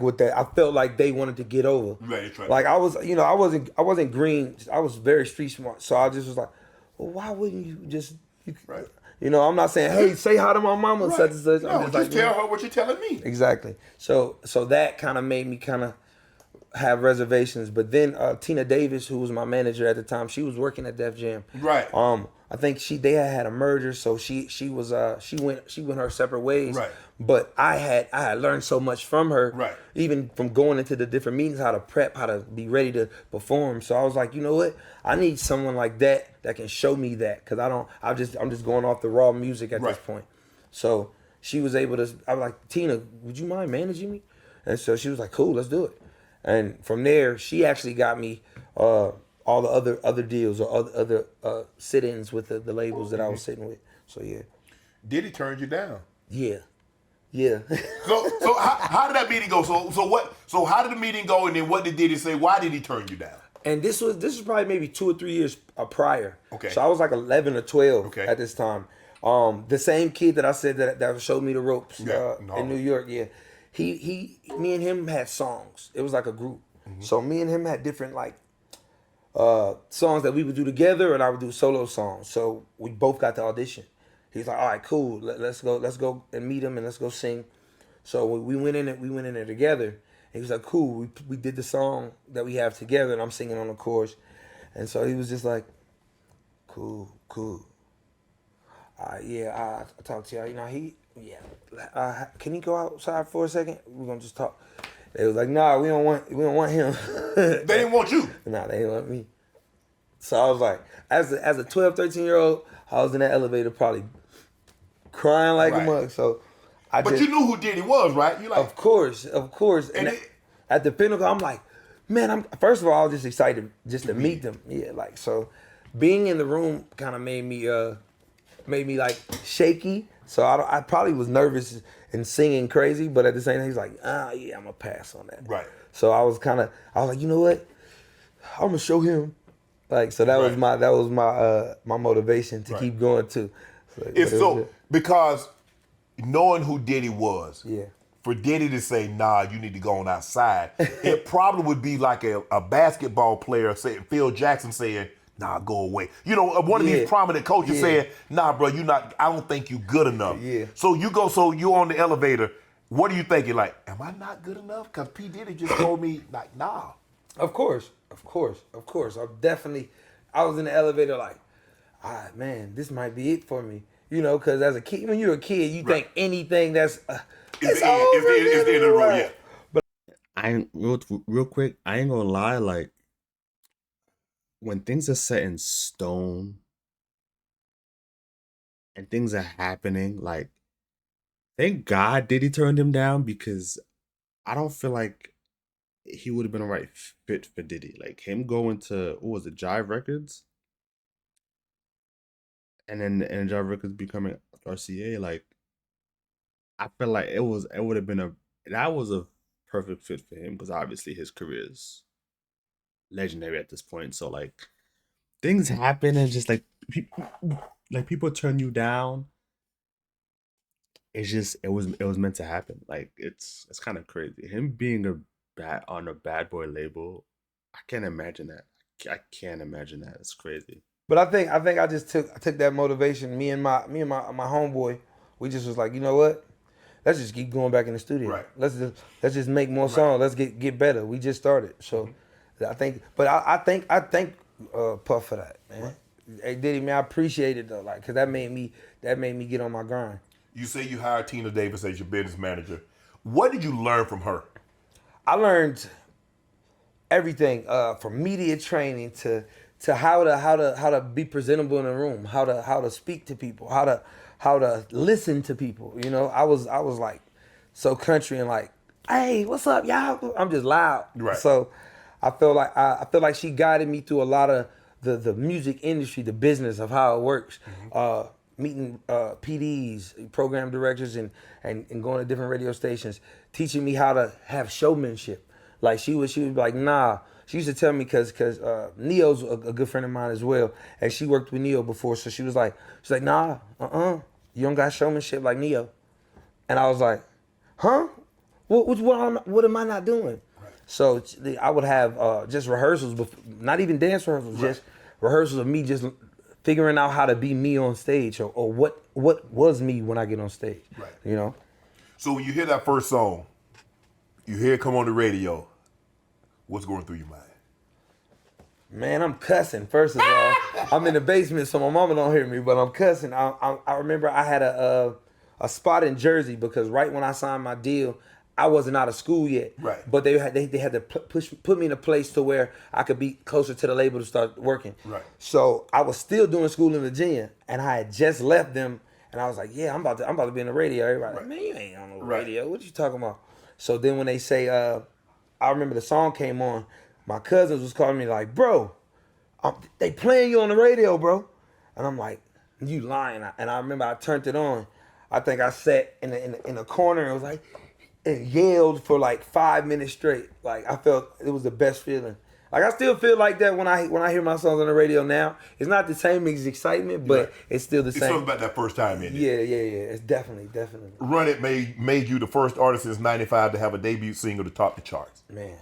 what that. I felt like they wanted to get over. Right, right. Like I was, I wasn't green. I was very street smart. So I just was like, well, why wouldn't you just? Right. I'm not saying, hey, say hi to my mama, Right. such and such. No, I'm just like, tell her what you're telling me. Exactly. So that kind of made me kind of have reservations. But then Tina Davis, who was my manager at the time, she was working at Def Jam. Right. I think they had a merger, so she went her separate ways. Right. But I had learned so much from her. Right. Even from going into the different meetings, how to prep, how to be ready to perform. So I was like, you know what? I need someone like that can show me that, because I'm just going off the raw music at this Right. point. So she was able to. I was like, Tina, would you mind managing me? And so she was like, cool, let's do it. And from there, she actually got me all the other deals or other sit-ins with the labels that I was sitting with. So yeah, Diddy turned you down. yeah. So how did that meeting go? So how did the meeting go, and then what did Diddy say? Why did he turn you down? And this was probably maybe 2 or 3 years prior. Okay. So I was like 11 or 12 Okay. at this time. The same kid that I said that showed me the ropes Yeah, in New York. Yeah, me and him had songs. It was like a group. So me and him had different like songs that we would do together, and I would do solo songs. So we both got the audition. He's like, all right, cool. Let's go and meet him and let's go sing. So we went in there together. He was like, cool. We did the song that we have together, and I'm singing on the chorus. And so he was just like, cool. I talked to y'all. Can he go outside for a second? We're gonna just talk. They was like, nah, we don't want him. They didn't want you. Nah, they didn't want me. So I was like, as a 12, 13-year-old, I was in that elevator probably crying like a Right. mug. So But you knew who Diddy was, right? You like, of course. And at the Pinnacle, I'm like, man, first of all, I was just excited just to meet them. Yeah, like, so being in the room kind of made me like shaky. So I probably was nervous and singing crazy, but at the same time, he's like, yeah, I'm gonna pass on that. Right. So I was like, you know what? I'm gonna show him. Like, so that was my motivation to keep going too. Because knowing who Diddy was, Yeah. for Diddy to say, nah, you need to go on outside, it probably would be like a basketball player saying, Phil Jackson saying, nah, go away. You know, one of Yeah. these prominent coaches Yeah. said, nah, bro, I don't think you good enough. Yeah. So you on the elevator. What are you thinking? Like, am I not good enough? Because P. Diddy just told me, like, nah. Of course. I was in the elevator like, man, this might be it for me. You know, because as a kid, when you're a kid, you think anything that's It's the end of the road, yeah. I ain't real quick. I ain't gonna lie. Like when things are set in stone and things are happening, like thank God Diddy turned him down because I don't feel like he would have been a right fit for Diddy. Like him going to what was it, Jive Records, and Jive Records becoming RCA. Like I feel like it would have been that was a perfect fit for him because obviously his career is legendary at this point. So like things happen and just people turn you down. It's just it was meant to happen. Like it's kind of crazy. Him being on a bad boy label, I can't imagine that. I can't imagine that. It's crazy. But I think I just took that motivation. Me and my homeboy, we just was like, you know what? Let's just keep going back in the studio. Right. Let's just make more songs. Let's get better. We just started. So I think, but I thank Puff for that, man. Right. Hey Diddy, man, I appreciate it though, like, cause that made me get on my grind. You say you hired Tina Davis as your business manager. What did you learn from her? I learned everything from media training to how to be presentable in a room, how to speak to people, how to listen to people. You know, I was like so country and like, hey, what's up, y'all? I'm just loud. Right. So I feel like she guided me through a lot of the music industry, the business of how it works. Meeting PDs, program directors, and going to different radio stations, teaching me how to have showmanship. Like she would be like, nah. She used to tell me because Neo's a good friend of mine as well, and she worked with Neo before, so she's like, nah, you don't got showmanship like Neo. And I was like, huh? What am I not doing? Right. So I would have just rehearsals, not even dance rehearsals, right. Just rehearsals of me just figuring out how to be me on stage, or what was me when I get on stage. Right. You know? So when you hear that first song, you hear it come on the radio, what's going through your mind? Man, I'm cussing, first of all. I'm in the basement, so my mama don't hear me, but I'm cussing. I remember I had a spot in Jersey because right when I signed my deal, I wasn't out of school yet. Right. But they had to put me in a place to where I could be closer to the label to start working. Right. So I was still doing school in Virginia, and I had just left them, and I was like, yeah, I'm about to be in the radio. Everybody like, man, you ain't on the radio. What you talking about? So then when they say, I remember the song came on, my cousins was calling me like, bro, they playing you on the radio, bro. And I'm like, you lying. And I remember I turned it on. I think I sat in a corner and was like, and yelled for like 5 minutes straight. Like I felt it was the best feeling. Like I still feel like that when I hear my songs on the radio now. It's not the same as excitement, but it's still the same. It's something about that first time in it. Yeah. It's definitely. Run It made you the first artist since '95 to have a debut single to top the charts. Man.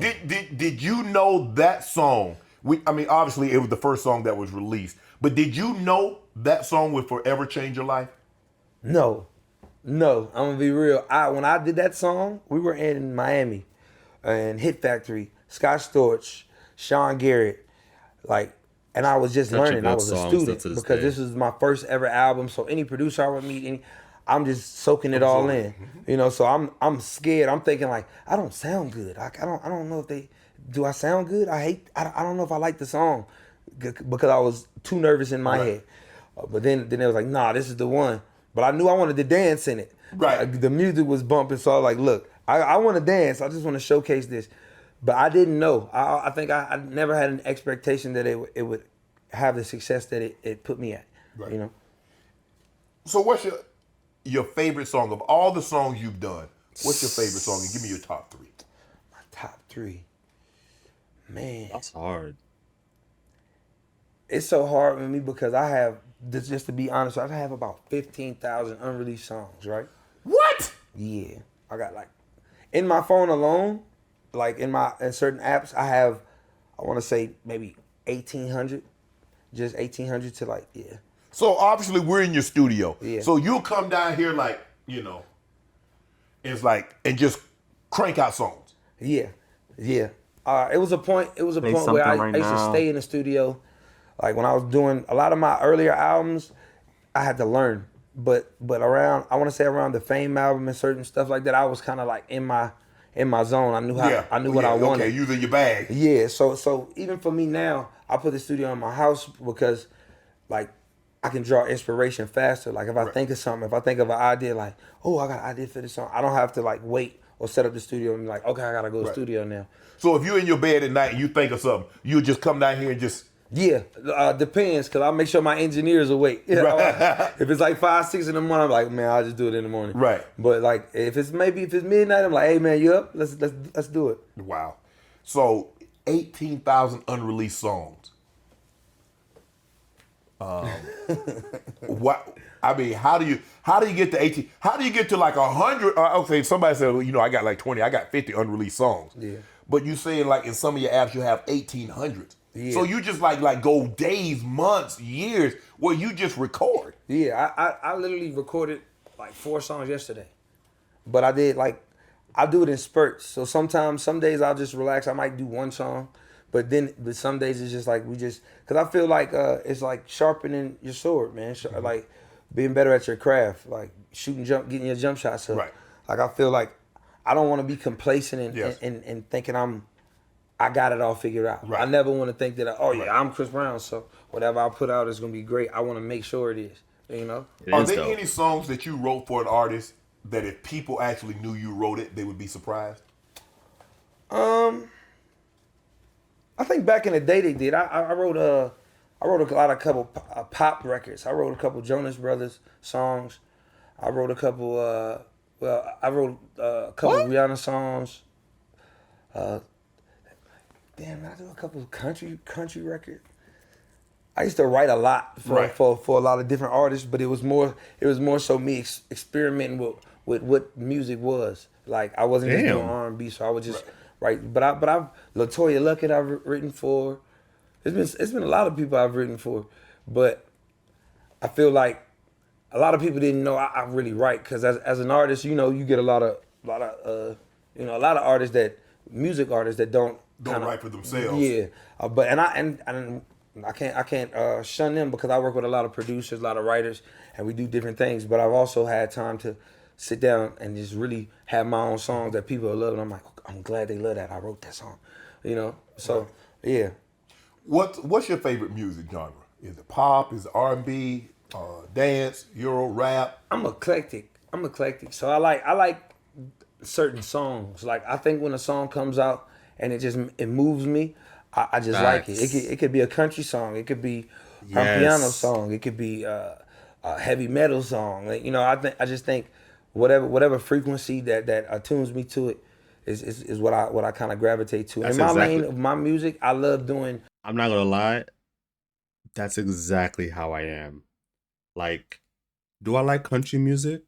Did you know that song? Obviously it was the first song that was released, but did you know that song would forever change your life? No, I'm gonna be real. When I did that song, we were in Miami, and Hit Factory, Scott Storch, Sean Garrett, and I was just learning. I was a student because this was my first ever album. So any producer I would meet, I'm just soaking it all in, you know. So I'm scared. I'm thinking like I don't sound good. I don't know if do I sound good. I don't know if I like the song because I was too nervous in my head. But then it was like, nah, this is the one. But I knew I wanted to dance in it. Right. The music was bumping, so I was like, look, I want to dance. I just want to showcase this. But I didn't know. I think I never had an expectation that it would have the success that it put me at. Right. You know. So what's your favorite song of all the songs you've done? What's your favorite song? And give me your top three. My top three. Man. That's hard. It's so hard with me because I have, just to be honest, I have about 15,000 unreleased songs, right? What? Yeah. I got in my phone alone, in certain apps, I have, I want to say maybe 1800, just 1800 to like, yeah. So obviously we're in your studio. Yeah. So you'll come down here like, it's like, and just crank out songs. Yeah, yeah. It was a point. It was a Play point where I something right used to now. stay in the studio. Like when I was doing a lot of my earlier albums, I had to learn. But around, I want to say around the Fame album and certain stuff like that, I was kind of like in my zone. I knew I knew what I wanted. Okay, using your bag. Yeah. So even for me now, I put the studio in my house because, like, I can draw inspiration faster. Like if I think of something, if I think of an idea, like, oh, I got an idea for this song, I don't have to like wait or set up the studio and be like, okay, I gotta go to the studio now. So if you're in your bed at night and you think of something, you just come down here and just. Yeah, depends, because I'll make sure my engineer's awake. You know, if it's like 5, 6 in the morning, I'm like, man, I'll just do it in the morning. Right. But like, if it's midnight, I'm like, hey man, you up? Let's do it. Wow. So 18,000 unreleased songs. What? I mean, how do you get to 18? How do you get to like 100? Okay, somebody said, well, I got like 20. I got 50 unreleased songs. Yeah. But you saying like in some of your apps you have 1,800. Yeah. So you just like go days, months, years where you just record. Yeah, I literally recorded like 4 songs yesterday, but I do it in spurts. So sometimes, some days I'll just relax. I might do 1 song, but some days it's just like because I feel like it's like sharpening your sword, man. Like being better at your craft, like getting your jump shots up. Right. Like I feel like I don't want to be complacent and, Yes. and thinking I got it all figured out. Right. I never want to think that I'm Chris Brown, so whatever I put out is gonna be great. I want to make sure it is. You know. Are there any songs that you wrote for an artist that if people actually knew you wrote it, they would be surprised? I think back in the day they did. I wrote a couple pop records. I wrote a couple Jonas Brothers songs. I wrote a couple Rihanna songs. Damn, I do a couple of country records. I used to write a lot for a lot of different artists, but it was more so me experimenting with what music was. Like I wasn't just doing R&B, so I would just write. But I've LaToya Luckett I've written for. It's been a lot of people I've written for, but I feel like a lot of people didn't know I really write, because as an artist, you get a lot of artists music artists that don't write for themselves. Yeah, but I can't shun them, because I work with a lot of producers, a lot of writers, and we do different things. But I've also had time to sit down and just really have my own songs that people love, and I'm like, I'm glad they love that. I wrote that song, So yeah. What's your favorite music genre? Is it pop? Is it R&B? Dance? Euro? Rap? I'm eclectic. So I like certain songs. Like I think when a song comes out and it moves me, I just like it. It could be a country song. It could be a piano song. It could be a heavy metal song. Like, I just think whatever frequency that attunes me to it is what I kind of gravitate to. In my lane of my music, I love doing. I'm not gonna lie. That's exactly how I am. Like, do I like country music?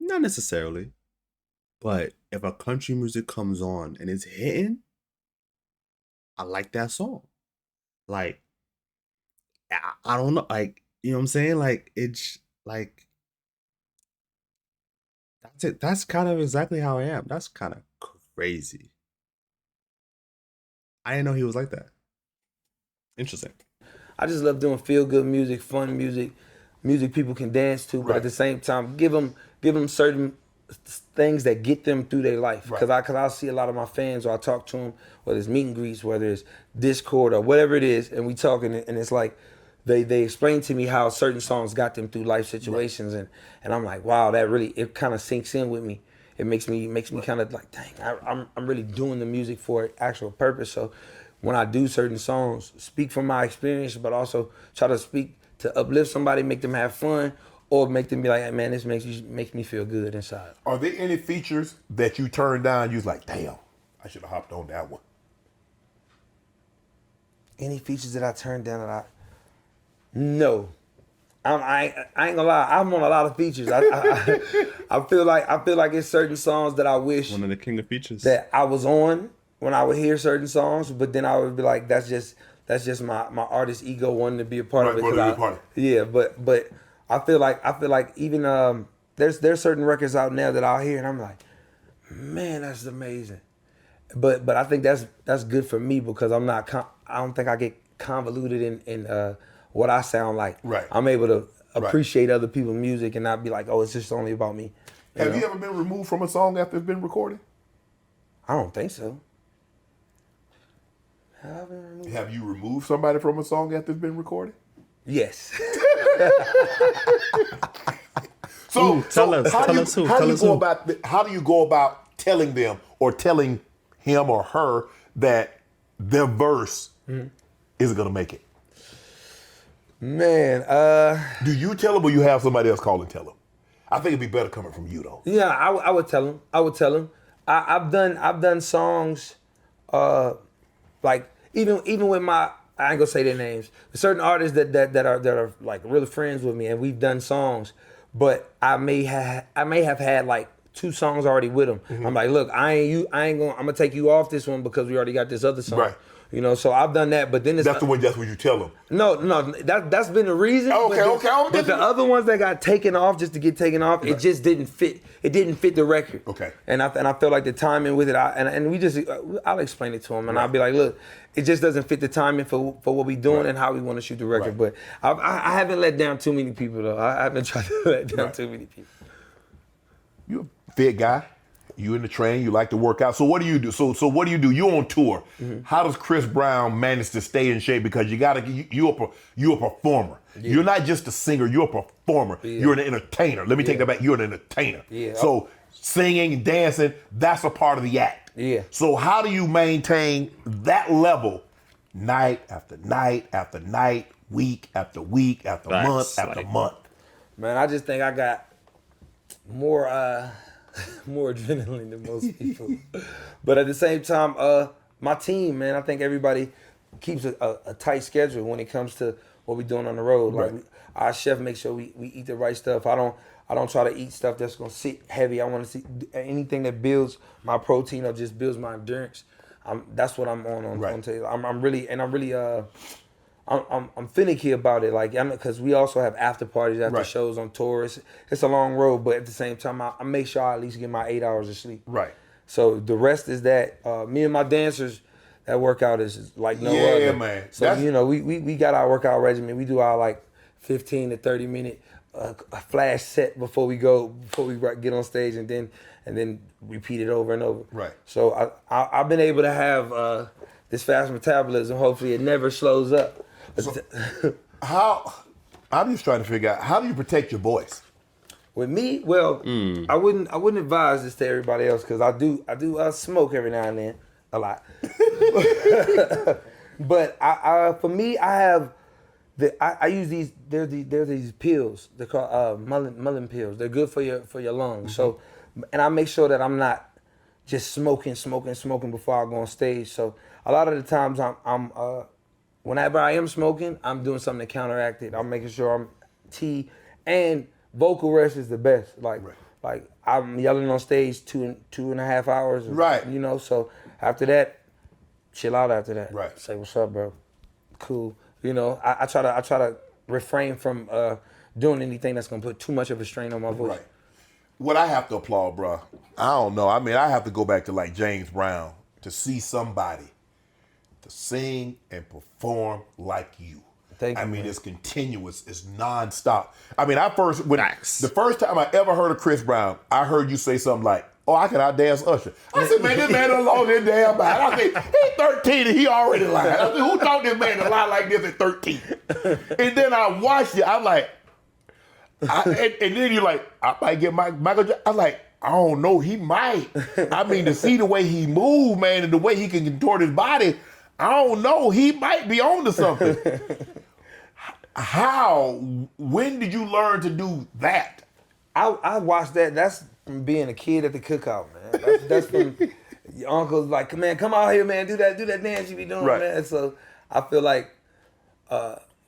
Not necessarily. But if a country music comes on and it's hitting, I like that song. Like, I don't know. Like, you know what I'm saying? Like, it's like, that's it. That's kind of exactly how I am. That's kind of crazy. I didn't know he was like that. Interesting. I just love doing feel good music, fun music people can dance to, but at the same time, give them certain things that get them through their life. Because I see a lot of my fans, or I talk to them, whether it's meet and greets, whether it's Discord or whatever it is, and we talking, and it's like they explain to me how certain songs got them through life situations, and I'm like, wow, that really, it kind of sinks in with me. It makes me kind of like, dang, I'm really doing the music for an actual purpose. So when I do certain songs, speak from my experience, but also try to speak to uplift somebody, make them have fun, or make them be like, hey, man, this makes me feel good inside. Are there any features that you turned down, you was like, damn, I should have hopped on that one? Any features that I turned down no. I ain't gonna lie, I'm on a lot of features. I feel like it's certain songs that I wish One of the king of features. that I was on when I would hear certain songs, but then I would be like, that's just that's just my artist ego wanting to be a part of it. wanting to be a part of it. Yeah, but I feel like even there's certain records out now that I'll hear and I'm like, man, that's amazing. But I think that's good for me because I don't think I get convoluted in what I sound like. Right. I'm able to appreciate other people's music and not be like, oh, it's just only about me. Have you ever been removed from a song after it's been recorded? I don't think so. Have I been removed? Have you removed somebody from a song after it's been recorded? Yes. So tell us who. How do you go about telling them or telling him or her that their verse isn't gonna make it? Man, do you tell them or you have somebody else call and tell them? I think it'd be better coming from you though. yeah, I would tell him. I've done songs, like even with my, I ain't gonna say their names. Certain artists that are like really friends with me, and we've done songs, but I may have had like 2 songs already with them. I'm like, look, I'm gonna take you off this one because we already got this other song. Right. You know, so I've done that, but then it's That's what you tell them. No, that's been the reason. Okay. But the other ones that got taken off just to get taken off, it just didn't fit. It didn't fit the record. Okay. And I feel like the timing with it, I'll explain it to him, and I'll be like, look, it just doesn't fit the timing for what we doing and how we want to shoot the record. Right. But I haven't let down too many people though. I haven't tried to let down too many people. You're a fit guy. You in the train, you like to work out. So what do you do? So what do you do? You're on tour. How does Chris Brown manage to stay in shape? Because you're a performer. Yeah. You're not just a singer, you're a performer. Yeah. You're an entertainer. Let me take that back. You're an entertainer. Yeah. So singing and dancing, that's a part of the act. Yeah. So how do you maintain that level night after night after night, week after week after month after month? Man, I just think I got more adrenaline than most people. But at the same time, my team, man, I think everybody keeps a tight schedule when it comes to what we're doing on the road. Right. Like our chef makes sure we eat the right stuff. I don't try to eat stuff that's gonna sit heavy. I want to see anything that builds my protein or just builds my endurance. That's what I'm on right. on tape. I'm finicky about it, like because we also have after parties after right. shows on tour. It's a long road, but at the same time, I make sure I at least get my 8 hours of sleep. Right. So the rest is that me and my dancers, that workout is like no other. Yeah, man. So we got our workout regimen. We do our like 15 to 30 minute flash set before we get on stage, and then repeat it over and over. Right. So I've been able to have this fast metabolism. Hopefully, it never slows up. So I'm just trying to figure out, how do you protect your voice? With me, well, I wouldn't advise this to everybody else because I do smoke every now and then, a lot. But for me, I have I use these. There's these pills. They're called mullein pills. They're good for your lungs. So, and I make sure that I'm not just smoking before I go on stage. So a lot of the times I'm whenever I am smoking, I'm doing something to counteract it. I'm making sure I'm tea and vocal rest is the best. Like I'm yelling on stage 2.5 hours. Right. You know, so after that, chill out after that. Right. Say, what's up, bro? Cool. You know, I try to refrain from doing anything that's gonna put too much of a strain on my voice. Right. What I have to applaud, bro, I don't know. I mean, I have to go back to like James Brown to see somebody to sing and perform like you. Thank you, I mean, man. it's continuous. It's nonstop. I mean, Facts. the first time I ever heard of Chris Brown, I heard you say something like, "Oh, I can outdance Usher." I said, "Man, this man done lost his damn mind." I said, "He's 13 and he already lied." I said, "Who thought this man to lie like this at 13?" And then I watched it. I'm like, and then you're like, "I might get Michael Jackson." I'm like, I don't know. He might. I mean, to see the way he moved, man, and the way he can contort his body, I don't know. He might be on to something. When did you learn to do that? I watched that. That's from being a kid at the cookout, man. That's from your uncle's like, man, come out here, man, do that dance you be doing, Right. man. So I feel like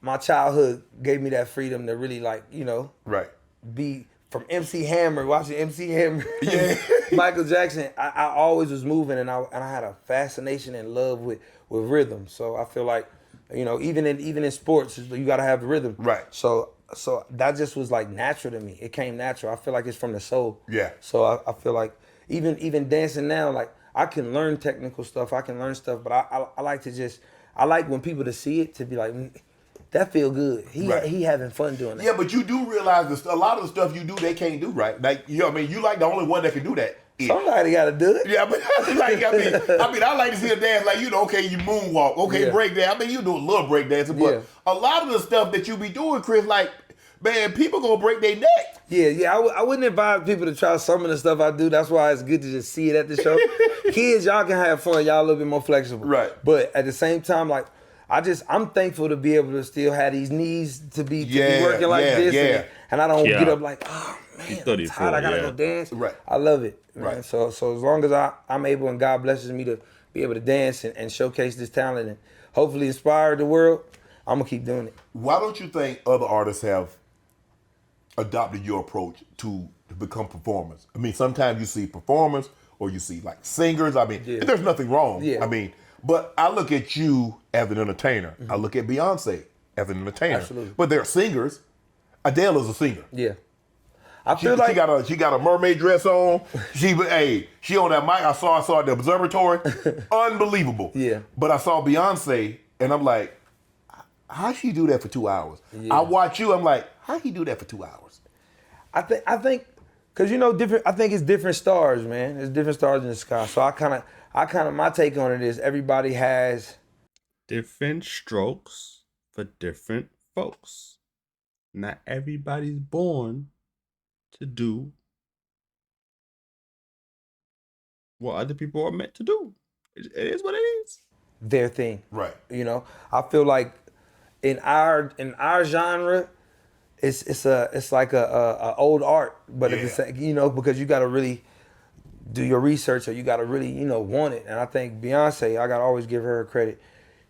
my childhood gave me that freedom to really like, you know, Right. be from MC Hammer, watching MC Hammer, Yeah. Michael Jackson. I always was moving, and I had a fascination and love with rhythm. So I feel like You know, even in sports, you gotta have the rhythm. Right. So that just was like natural to me. It came natural. I feel like it's from the soul. Yeah. So I feel like even dancing now, like I can learn technical stuff. I can learn stuff, but I like to just I like when people to see it to be like that feel good. He having fun doing that. Yeah, but you do realize a lot of the stuff you do, they can't do, right? Like, you know what I mean? You like the only one that can do that. Somebody got to do it. Yeah, but like, I like to see a dance like, you know, okay, you moonwalk, okay, break dance. I mean, you do a little break dancing, but a lot of the stuff that you be doing, Chris, like, man, people gonna break their neck. Yeah, I wouldn't advise people to try some of the stuff I do. That's why it's good to just see it at the show. Kids, y'all can have fun. Y'all a little bit more flexible. Right. But at the same time, like, I'm thankful to be able to still have these knees to be working like this. And I don't get up like, oh, man, I'm tired. I got to go dance. Right. I love it. Man. Right. So as long as I'm able and God blesses me to be able to dance and showcase this talent and hopefully inspire the world, I'm going to keep doing it. Why don't you think other artists have adopted your approach to become performers? I mean, sometimes you see performers or you see like singers. I mean, there's nothing wrong. Yeah. I mean, but I look at you as an entertainer. I look at Beyonce as an entertainer. Absolutely. But they're singers. Adele is a singer. Yeah. She got a mermaid dress on. She on that mic. I saw at the observatory. Unbelievable. Yeah. But I saw Beyonce and I'm like, how she do that for 2 hours? Yeah. I watch you. I'm like, how he do that for 2 hours? I think, cause you know, I think it's different stars, man. There's different stars in the sky. So I kind of, my take on it is everybody has different strokes for different folks. Not everybody's born to do what other people are meant to do. It is what it is. their thing. Right. You know, I feel like in our genre, it's like a old art, but at the same, you know, because you got to really do your research or you got to really, you know, want it. And I think Beyonce, I got to always give her credit.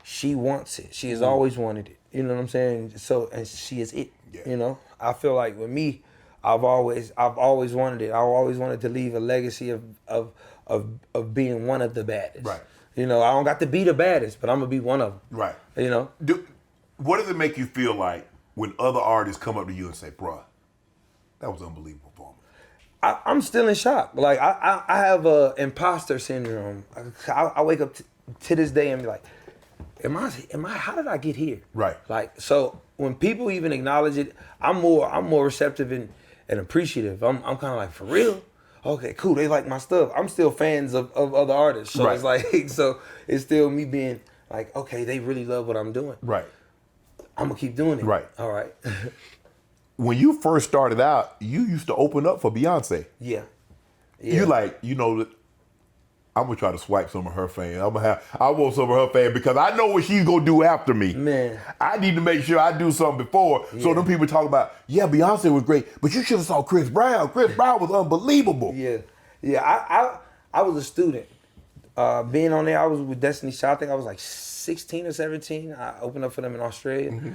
She wants it. She has always wanted it. You know what I'm saying? So, and she is it. Yeah. You know, I feel like with me, I've always wanted it. I always wanted to leave a legacy of being one of the baddest. Right. You know, I don't got to be the baddest, but I'm gonna be one of them. Right. You know. What does it make you feel like when other artists come up to you and say, "Bruh, that was unbelievable performance"? I'm still in shock. Like I have a imposter syndrome. I wake up to this day and be like, am I? How did I get here? Right. Like, so when people even acknowledge it, I'm more receptive and appreciative. I'm kind of like, for real? Okay, cool. They like my stuff. I'm still fans of other artists. So it's like, so it's still me being like, okay, they really love what I'm doing. Right. I'm gonna keep doing it. Right. All right. When you first started out, you used to open up for Beyonce. Yeah. You like, you know, I'm gonna try to swipe some of her fans. I want some of her fans because I know what she's gonna do after me. Man. I need to make sure I do something before. So them people talk about, yeah, Beyonce was great, but you should have saw Chris Brown. Chris Brown was unbelievable. Yeah. Yeah. I was a student. Being on there, I was with Destiny Child. I think I was like 16 or 17. I opened up for them in Australia. Mm-hmm.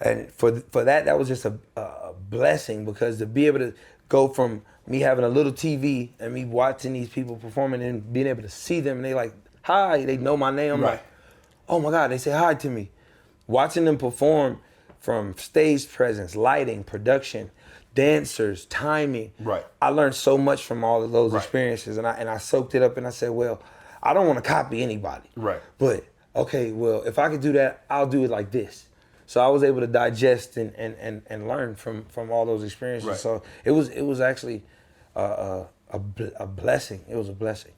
And for that was just a blessing, because to be able to go from me having a little TV and me watching these people performing and being able to see them and they like, hi, they know my name. I'm like, oh my God, they say hi to me. Watching them perform, from stage presence, lighting, production, dancers, timing. Right. I learned so much from all of those experiences, and I soaked it up, and I said, well, I don't want to copy anybody. Right. But okay, well, if I could do that, I'll do it like this. So I was able to digest and learn from all those experiences. Right. So it was actually a blessing. It was a blessing.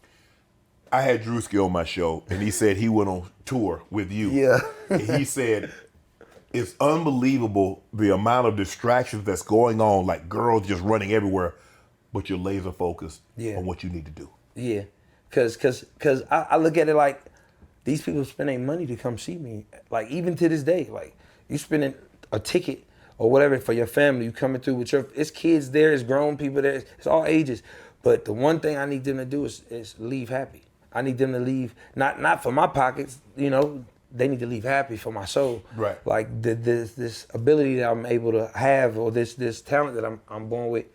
I had Drewski on my show, and he said he went on tour with you. Yeah. And he said it's unbelievable the amount of distractions that's going on, like girls just running everywhere, but you're laser focused on what you need to do. Yeah, cause I look at it like these people spending money to come see me. Like even to this day, like you spending a ticket or whatever for your family, you coming through with it's kids there, it's grown people there, it's all ages. But the one thing I need them to do is leave happy. I need them to leave not for my pockets, you know. They need to leave happy for my soul. Right. Like this ability that I'm able to have, or this talent that I'm born with,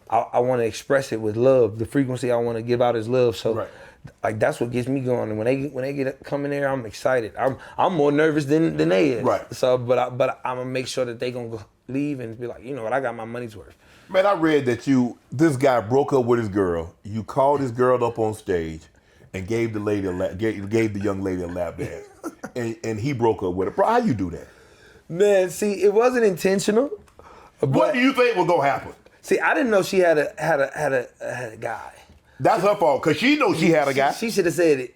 I want to express it with love. The frequency I want to give out is love. So like that's what gets me going. And when they get come in there, I'm excited. I'm more nervous than they is. Right. So, but I'm gonna make sure that they gonna go leave and be like, you know what, I got my money's worth. Man, I read that this guy broke up with his girl. You called his girl up on stage and gave the young lady a lap dance, and he broke up with her. Bro, how you do that? Man, see, it wasn't intentional. What do you think was gonna happen? See, I didn't know she had a guy. That's her fault, because she knows she had a guy. She should have said it.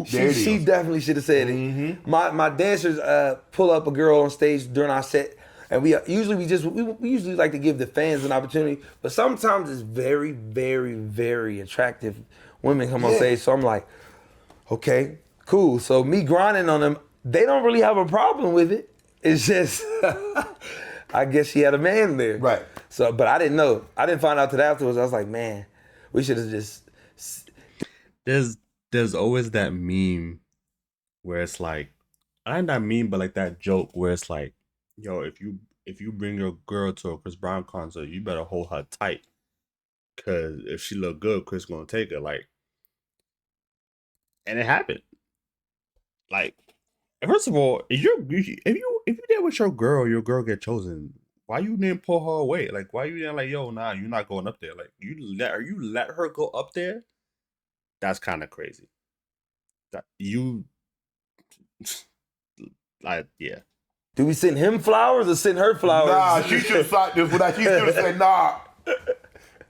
She definitely should have said it. Mm-hmm. My dancers pull up a girl on stage during our set, and we usually like to give the fans an opportunity, but sometimes it's very, very, very attractive women come on stage. So I'm like, okay, cool. So me grinding on them, they don't really have a problem with it. It's just, I guess she had a man there. Right. So, but I didn't know. I didn't find out till afterwards. I was like, man, we should have just. There's always that meme where it's like, not that meme, but like that joke where it's like, yo, if you bring your girl to a Chris Brown concert, you better hold her tight, cause if she look good, Chris gonna take her. Like, and it happened. Like, first of all, if you there with your girl get chosen, why you didn't pull her away? Like, why you didn't like, yo, nah, you're not going up there. Like, you let her go up there. That's kind of crazy. That you, like, yeah. Do we send him flowers or send her flowers? Nah, she should have stopped this without. She should have said, nah.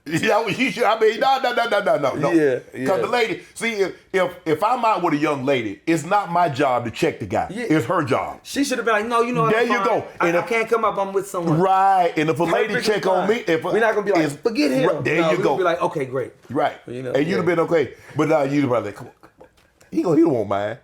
Yeah, she should. I mean, no. Yeah. Because the lady, see, if I'm out with a young lady, it's not my job to check the guy. Yeah. It's her job. She should have been like, no, you know what? There you go. And I can't come up. I'm with someone. Right. And if a lady Perfectly check on me, fine. We're not gonna be like, forget him. Right, there no, you we're go. gonna be like, okay, great. Right. You know, and you'd have been okay. But now you'd probably like, come on. He won't mind.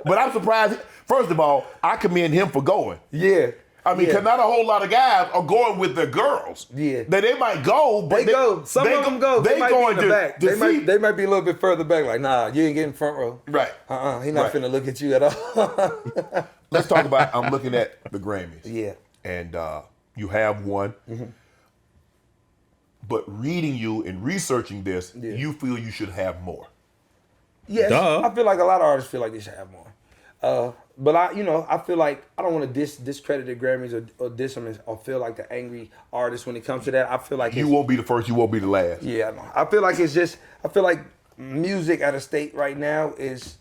But I'm surprised. First of all, I commend him for going. Yeah. I mean, because not a whole lot of guys are going with their girls. Yeah. They might go, but They go. Some of them go. They might going be in the back. see. They might be a little bit further back. Like, nah, you ain't getting front row. Right. He not finna look at you at all. Let's talk about, I'm looking at the Grammys. Yeah. And you have one. Mm-hmm. But reading you and researching this, you feel you should have more. Yes. Duh. I feel like a lot of artists feel like they should have more. But I feel like I don't want to discredit the Grammys or diss them or feel like the angry artist when it comes to that. I feel like you won't be the first, you won't be the last. Yeah, I know. I feel like music at a state right now is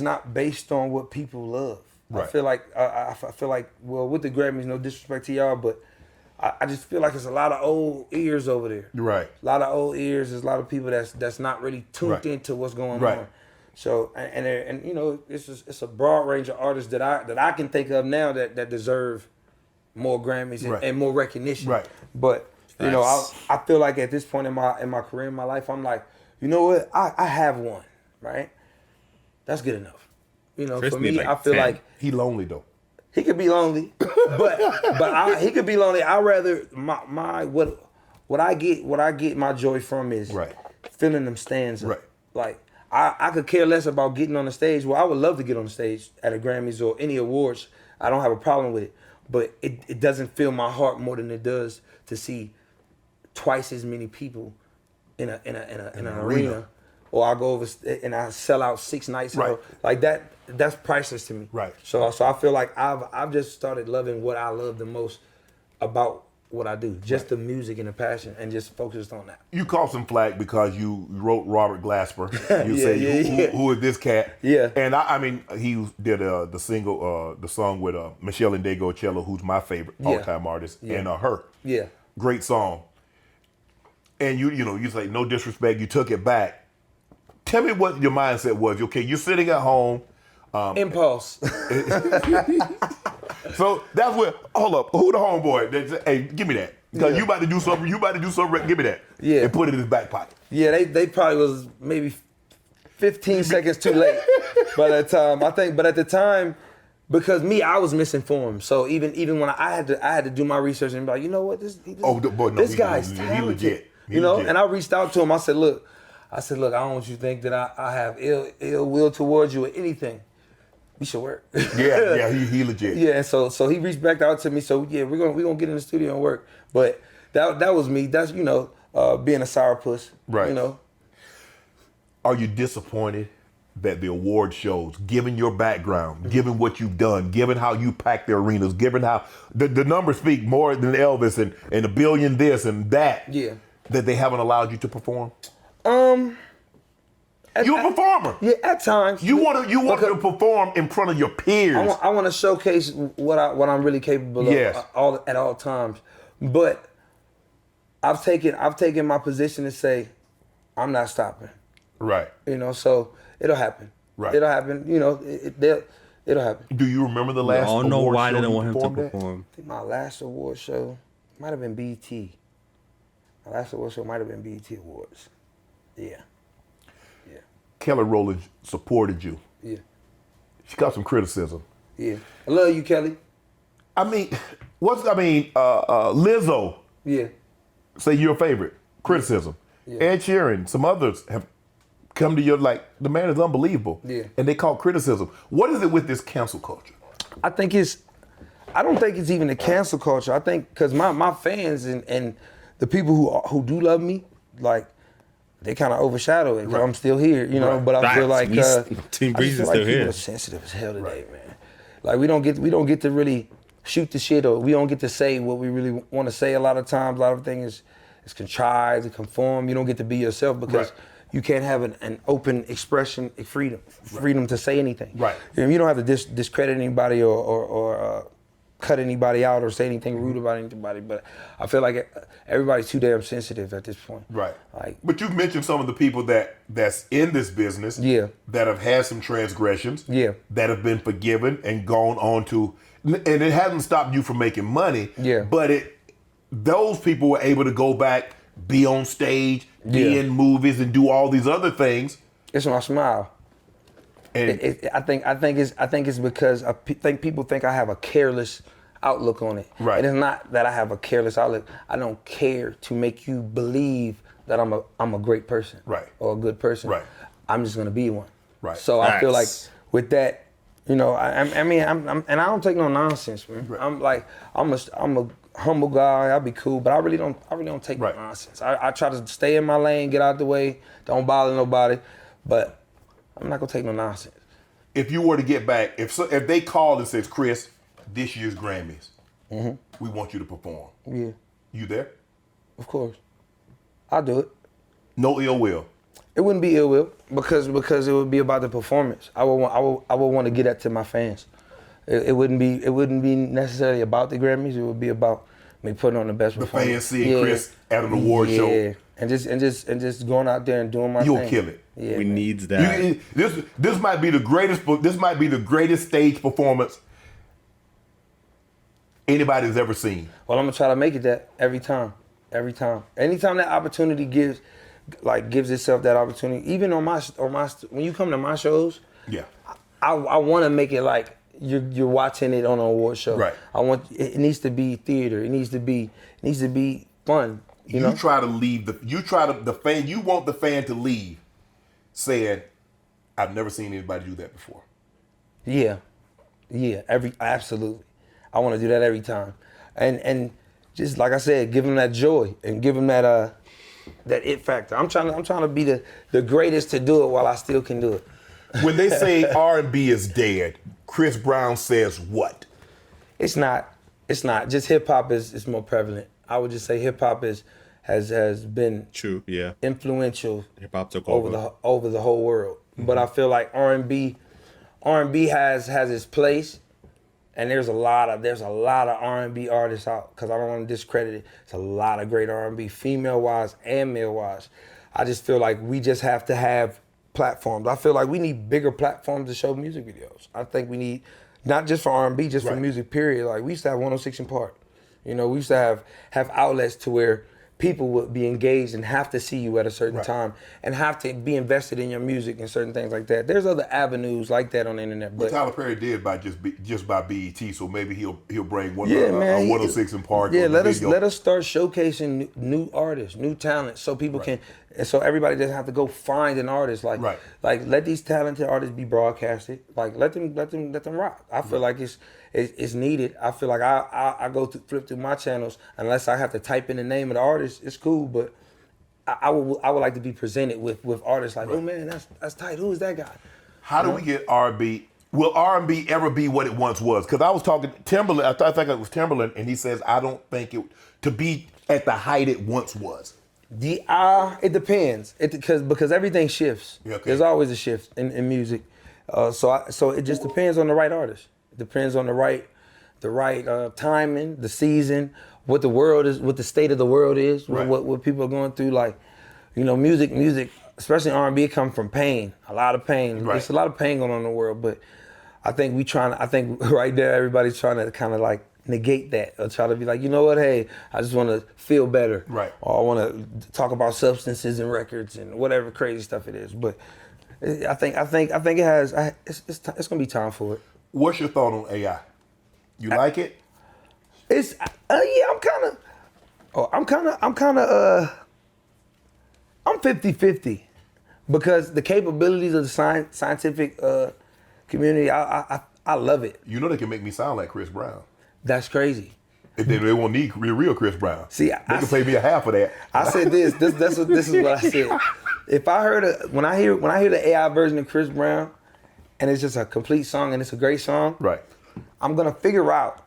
not based on what people love. Right. I feel like well, with the Grammys, no disrespect to y'all, but I just feel like there's a lot of old ears over there. Right. A lot of old ears. There's a lot of people that's not really tuned into what's going on. So and you know, it's a broad range of artists that I can think of now that deserve more Grammys and more recognition. Right. But you know, I feel like at this point in my career, in my life, I'm like, you know what? I have one, right? That's good enough. You know, Chris for me, like I feel 10. like He lonely though. he could be lonely, but he could be lonely. I rather what I get my joy from is filling them stands up. Right. Like I could care less about getting on the stage. Well, I would love to get on the stage at a Grammys or any awards. I don't have a problem with it, but it doesn't fill my heart more than it does to see twice as many people in an arena. Or I go over and I sell out 6 nights. Right. Like that. That's priceless to me. Right. So I feel like I've just started loving what I love the most about what I do. Just the music and the passion, and just focused on that. You caught some flack because you wrote Robert Glasper. You say who is this cat? Yeah. And I mean, he did the song with Michelle Indegocello, who's my favorite all-time artist, and her. Yeah. Great song. And you say no disrespect. You took it back. Tell me what your mindset was. Okay, you're sitting at home. Impulse. So that's where. Hold up. Who the homeboy? They say, hey, give me that. Because you about to do something. You about to do something. Give me that. Yeah. And put it in his back pocket. Yeah, they probably was maybe 15 seconds too late by that time. I think, but at the time, because I was misinformed. So even when I had to do my research and be like, you know what, this guy's talented. He legit. You know, and I reached out to him. I said, look, I don't want you to think that I have ill will towards you or anything. We should work. Yeah, he legit. Yeah, so he reached back out to me. So yeah, we're gonna get in the studio and work. But that was me. That's being a sourpuss. Right. You know. Are you disappointed that the award shows, given your background, given what you've done, given how you pack the arenas, given how the numbers speak more than Elvis and a billion this and that, that they haven't allowed you to perform? You're a performer. Yeah, at times. You want to perform in front of your peers. I want to showcase what I'm really capable of at all times. But I've taken my position to say I'm not stopping. Right. You know, so it'll happen. Right. It'll happen. You know, it'll happen. Do you remember the last? I don't know award why show they don't you want him to performed at? perform. I think my last award show might have been BET. My last award show might have been BET Awards. Yeah. Kelly Rowland supported you. Yeah. She got some criticism. Yeah. I love you, Kelly. I mean, Lizzo. Yeah. Say your favorite criticism. Yeah. Ed Sheeran, some others have come to you like, the man is unbelievable. Yeah. And they call criticism. What is it with this cancel culture? I don't think it's even a cancel culture. I think because my fans and the people who do love me, like, they kind of overshadow it. Right. I'm still here, you know. Right. But I feel like Team Breeze is still here. People are sensitive as hell today, man. Like we don't get to really shoot the shit, or we don't get to say what we really want to say. A lot of times, a lot of things is contrived, and conform. You don't get to be yourself because you can't have an open expression, freedom to say anything. Right. You don't have to discredit anybody or cut anybody out or say anything rude about anybody, but I feel like everybody's too damn sensitive at this point. Right. Like, but you've mentioned some of the people that's in this business that have had some transgressions, that have been forgiven and gone on to, and it hasn't stopped you from making money, but those people were able to go back, be on stage, be in movies, and do all these other things. It's when I smile. And I think it's because I think people think I have a careless outlook on it. Right. And it's not that I have a careless outlook. I don't care to make you believe that I'm a great person. Right. Or a good person. Right. I'm just gonna be one. Right. So I feel like with that, you know, I'm and I don't take no nonsense, man. Right. I'm a humble guy. I'll be cool, but I really don't take no nonsense. I try to stay in my lane, get out the way, don't bother nobody, but I'm not gonna take no nonsense. If you were to get back, if they called and says, Chris, this year's Grammys, we want you to perform. Yeah. You there? Of course. I'll do it. No ill will. It wouldn't be ill will because it would be about the performance. I would want to get that to my fans. It wouldn't be necessarily about the Grammys. It would be about me putting on the best performance. The fans seeing Chris at an award show. Yeah. And just going out there and doing my thing. You'll kill it. Yeah, we needs that. This might be the greatest. This might be the greatest stage performance anybody's ever seen. Well, I'm gonna try to make it that every time. Anytime that opportunity gives itself that opportunity. Even on my when you come to my shows, I want to make it like you're watching it on an award show. Right. It needs to be theater. It needs to be fun. You know? Try to leave the fan. You want the fan to leave saying, "I've never seen anybody do that before." Yeah, absolutely. I want to do that every time, and just like I said, give them that joy and give them that it factor. I'm trying to be the greatest to do it while I still can do it. When they say R&B is dead, Chris Brown says what? It's not. Just hip hop is more prevalent. I would just say hip hop has been influential. Hip hop took over the whole world. Mm-hmm. But I feel like R&B has its place, and there's a lot of R&B artists out, because I don't want to discredit it. It's a lot of great R&B, female wise and male wise. I just feel like we just have to have platforms. I feel like we need bigger platforms to show music videos. I think we need, not just for R&B, just for music period. Like we used to have 106 in Park. You know, we used to have outlets to where people would be engaged and have to see you at a certain time and have to be invested in your music and certain things like that. There's other avenues like that on the internet. But Tyler Perry did by just by BET, so maybe he'll bring 106 in Park. Yeah, let us start showcasing new artists, new talent, so people can, and so everybody doesn't have to go find an artist. Like let these talented artists be broadcasted. Like let them rock. I feel like it's needed. I feel like I go flip through my channels, unless I have to type in the name of the artist, it's cool, but I would like to be presented with artists like, oh man, that's tight. Who is that guy? How do we get R&B? Will R&B ever be what it once was? Because I was talking to Timberland. I think it was Timberland, and he says I don't think it to be at the height it once was. It depends. Because everything shifts. Yeah, okay. There's always a shift in music. So it just depends on the right artist. It depends on the right timing, the season, what the world is, what the state of the world is, Right. what people are going through. Like, music, especially R&B, come from pain, a lot of pain. Right. There's a lot of pain going on in the world, but I think right there everybody's trying to kind of like negate that or try to be like, you know what, hey, I just want to feel better. Right. Or I want to talk about substances and records and whatever crazy stuff it is. But I think it has. It's gonna be time for it. What's your thought on AI? You like it? It's yeah. I'm 50-50 because the capabilities of the scientific community, I love it. You know they can make me sound like Chris Brown. That's crazy. If they won't need real Chris Brown. See, they can pay me a half of that. I said this is what I said. If I heard when I hear the AI version of Chris Brown, and it's just a complete song and it's a great song, Right. I'm gonna figure out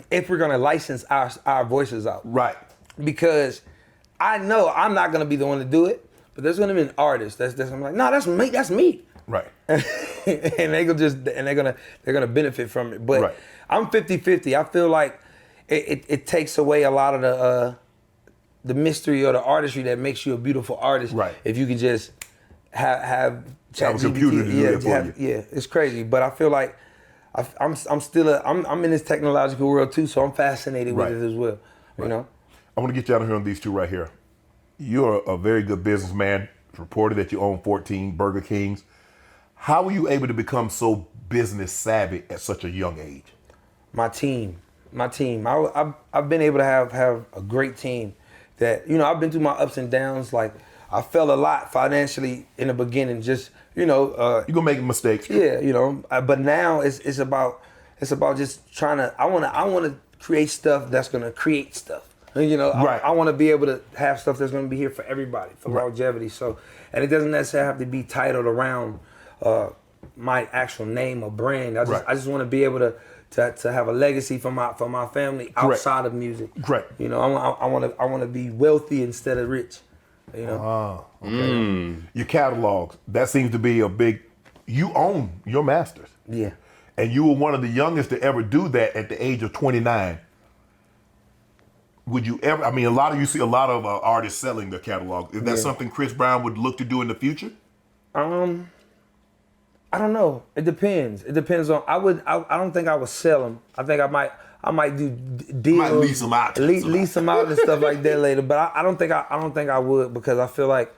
if we're gonna license our voices out. Right. Because I know I'm not gonna be the one to do it, but there's gonna be an artist that's gonna be like, no, that's me. Right. and they're gonna benefit from it. But Right. I'm 50-50. I feel like it takes away a lot of the mystery or the artistry that makes you a beautiful artist. Right. If you can just have Have a computer to do that for you. Yeah, it's crazy. But I feel like I'm in this technological world too, so I'm fascinated Right. with it as well. You know. I want to get you out of here on these two right here. You're a very good businessman. It's reported that you own 14 Burger Kings. How were you able to become so business savvy at such a young age? My team. I've been able to have a great team that, I've been through my ups and downs. Like, I fell a lot financially in the beginning, just, You're going to make mistakes. yeah, but now it's about just trying to, I want to create stuff that's going to create stuff. Right. I want to be able to have stuff that's going to be here for everybody, for longevity. So, and it doesn't necessarily have to be titled around my actual name or brand. I just want to be able to have a legacy for my family outside of music. Correct. I want to be wealthy instead of rich. Oh, okay. Your catalogs, that seems to be a big, you own your masters. Yeah. And you were one of the youngest to ever do that at the age of 29. Would you ever, you see a lot of artists selling their catalog. Is that something Chris Brown would look to do in the future? I don't know. It depends. It depends on. I don't think I would sell them. I think I might do deals. Might lease them out. Lease them out and stuff like that later. But I don't think I would, because I feel like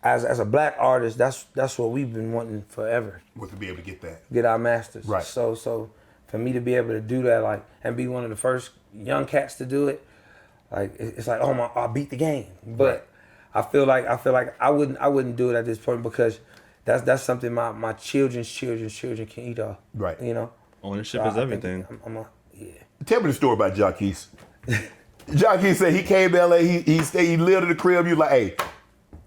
as a black artist, that's what we've been wanting forever. Was to be able to get that. Get our masters. Right. So for me to be able to do that, like, and be one of the first young cats to do it, like, it's like, oh my, I beat the game. But I feel like I wouldn't do it at this point, because that's something my children's children can eat off. Right. Ownership So is I everything. think yeah. Tell me the story about Jacquees. Jacquees said he came to LA, he lived in the crib, you like, hey.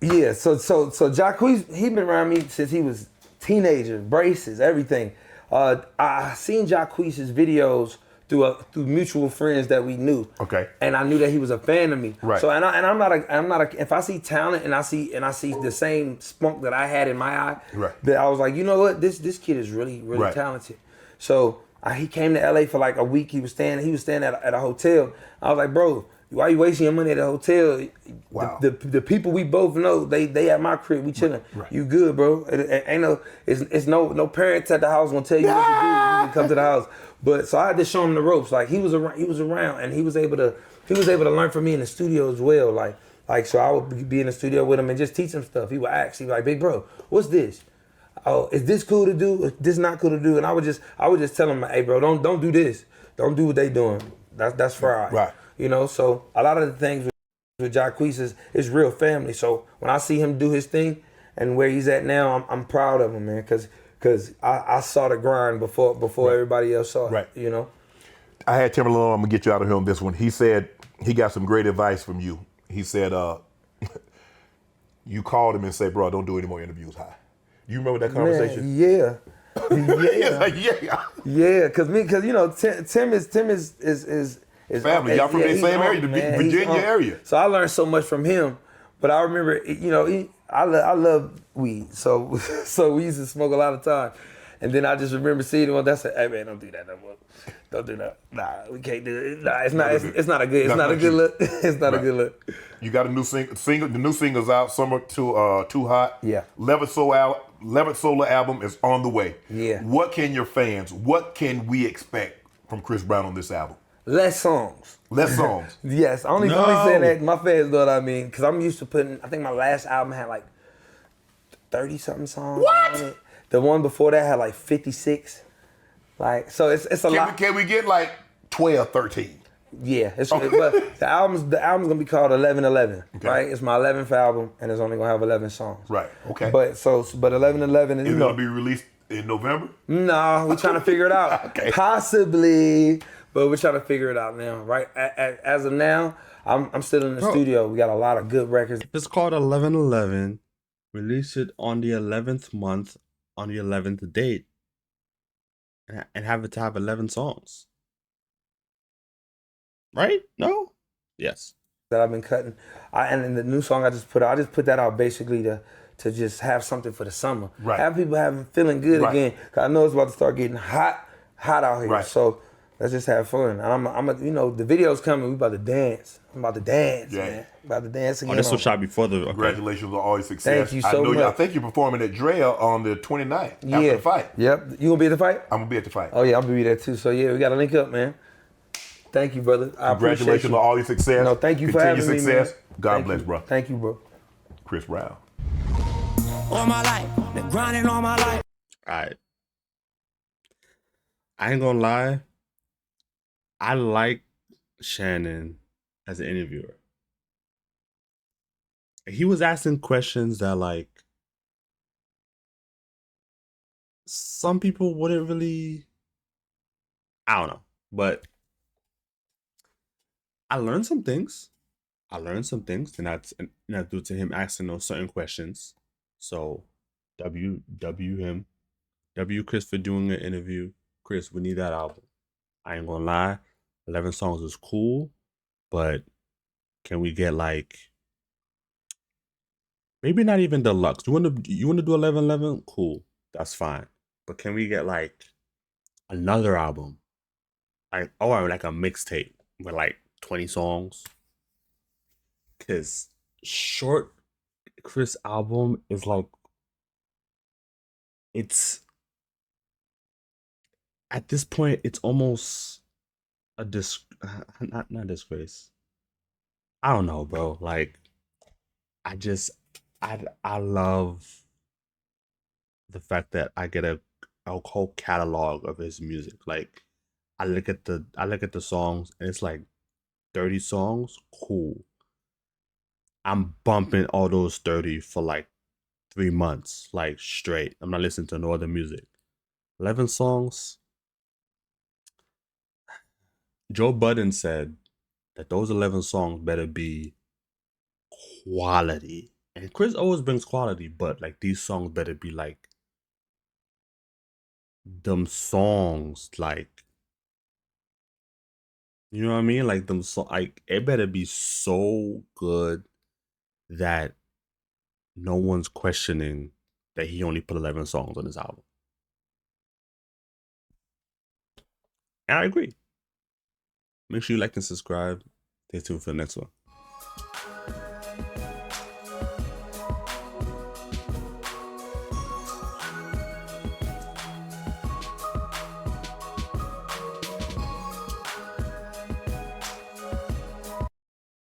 Yeah, so Jacquees, he been around me since he was teenager, braces, everything. I seen Jacquees' videos through mutual friends that we knew. Okay. And I knew that he was a fan of me. Right. So I'm not a if I see talent and I see the same spunk that I had in my eye, right, that I was like, you know what, this kid is really right, talented. So he came to LA for like a week. He was staying at a hotel. I was like, bro, why are you wasting your money at a hotel? Wow. The people we both know, they at my crib, we chilling. Right. You good, bro? It's no parents at the house gonna tell you what to do. You can come to the house. But so I had to show him the ropes. Like, he was around, and he was able to learn from me in the studio as well. Like so I would be in the studio with him and just teach him stuff. He would ask, he'd be like, big bro, what's this? Oh, is this cool to do? Is this not cool to do? And I would just tell him, hey bro, don't do this. Don't do what they doing. That's fried. Right. So a lot of the things with Jacquees is real family. So when I see him do his thing and where he's at now, I'm proud of him, man, because I saw the grind before right, everybody else saw it. Right. I had Timberland on. I'm gonna get you out of here on this one. He said he got some great advice from you, he said, you called him and said, bro, don't do any more interviews high. You remember that conversation? Man, yeah. Yeah. Like, yeah. Yeah, cause you know Tim is Family. Y'all from the he's same area, the man. Virginia area. So I learned so much from him. But I remember, you know, I love weed, so we used to smoke a lot of time. And then I just remember seeing him. That's hey man, don't do that no more. Don't do that. Nah, we can't do it. Nah, it's not a good look. It's not a good look. You got a new single. The new single's out. Summer Too Hot. Yeah. Levitt Solar album is on the way. Yeah. What can we expect from Chris Brown on this album? Less songs. Less songs. Yes, only saying that my fans know what I mean. Because I'm used to putting, I think my last album had like 30-something songs on it. The one before that had like 56. Like, so it's a lot. Can we get like 12, 13? Yeah, but the album's gonna be called 1111, okay. Right? It's my 11th album, and it's only gonna have 11 songs. Right. Okay. But 1111 is gonna be released in November. No, we're trying to figure it out. Okay. Possibly, but we're trying to figure it out now. Right? As of now, I'm still in the studio. We got a lot of good records. If it's called 1111, release it on the 11th month, on the 11th date, and have it to have 11 songs. Right? No? Yes. That I've been cutting. And then the new song I just put put that out basically to just have something for the summer. Right. Have people feeling good again. Cause I know it's about to start getting hot out here. Right. So let's just have fun. And I'm you know, the video's coming. We about to dance. I'm about to dance, man. About to dance again. Oh, this was shot before the... Okay. Congratulations on all your success. Thank you so much. I think you're performing at Drea on the 29th after the fight. Yep. You gonna be at the fight? I'm gonna be at the fight. Oh yeah, I'm gonna be there too. So yeah, we gotta link up, man. Thank you, brother. I Congratulations on all your success. No, thank you for having me, man. God bless, bro. Thank you, bro. Chris Brown. All my life, been grinding all my life. All right. I ain't gonna lie. I like Shannon as an interviewer. He was asking questions that, like, some people wouldn't really... I don't know. But I learned some things. And that's due to him asking those certain questions. So, W him. W Chris for doing an interview. Chris, we need that album. I ain't gonna lie. 11 songs is cool. But can we get, like, maybe not even deluxe. You wanna do 1111? Cool. That's fine. But can we get, like, another album? Or like a mixtape with like 20 songs. Cause short Chris album is like, it's at this point it's almost a not disgrace. I don't know, bro. Like, I love the fact that I get a whole catalog of his music. Like, I look at the songs and it's like 30 songs. Cool. I'm bumping all those 30 for like 3 months, like straight. I'm not listening to no other music. 11 songs. Joe Budden said that those 11 songs better be quality. And Chris always brings quality, but like these songs better be like them songs, like, you know what I mean? Like them, so like it better be so good that no one's questioning that he only put 11 songs on his album. And I agree. Make sure you like and subscribe. Stay tuned for the next one.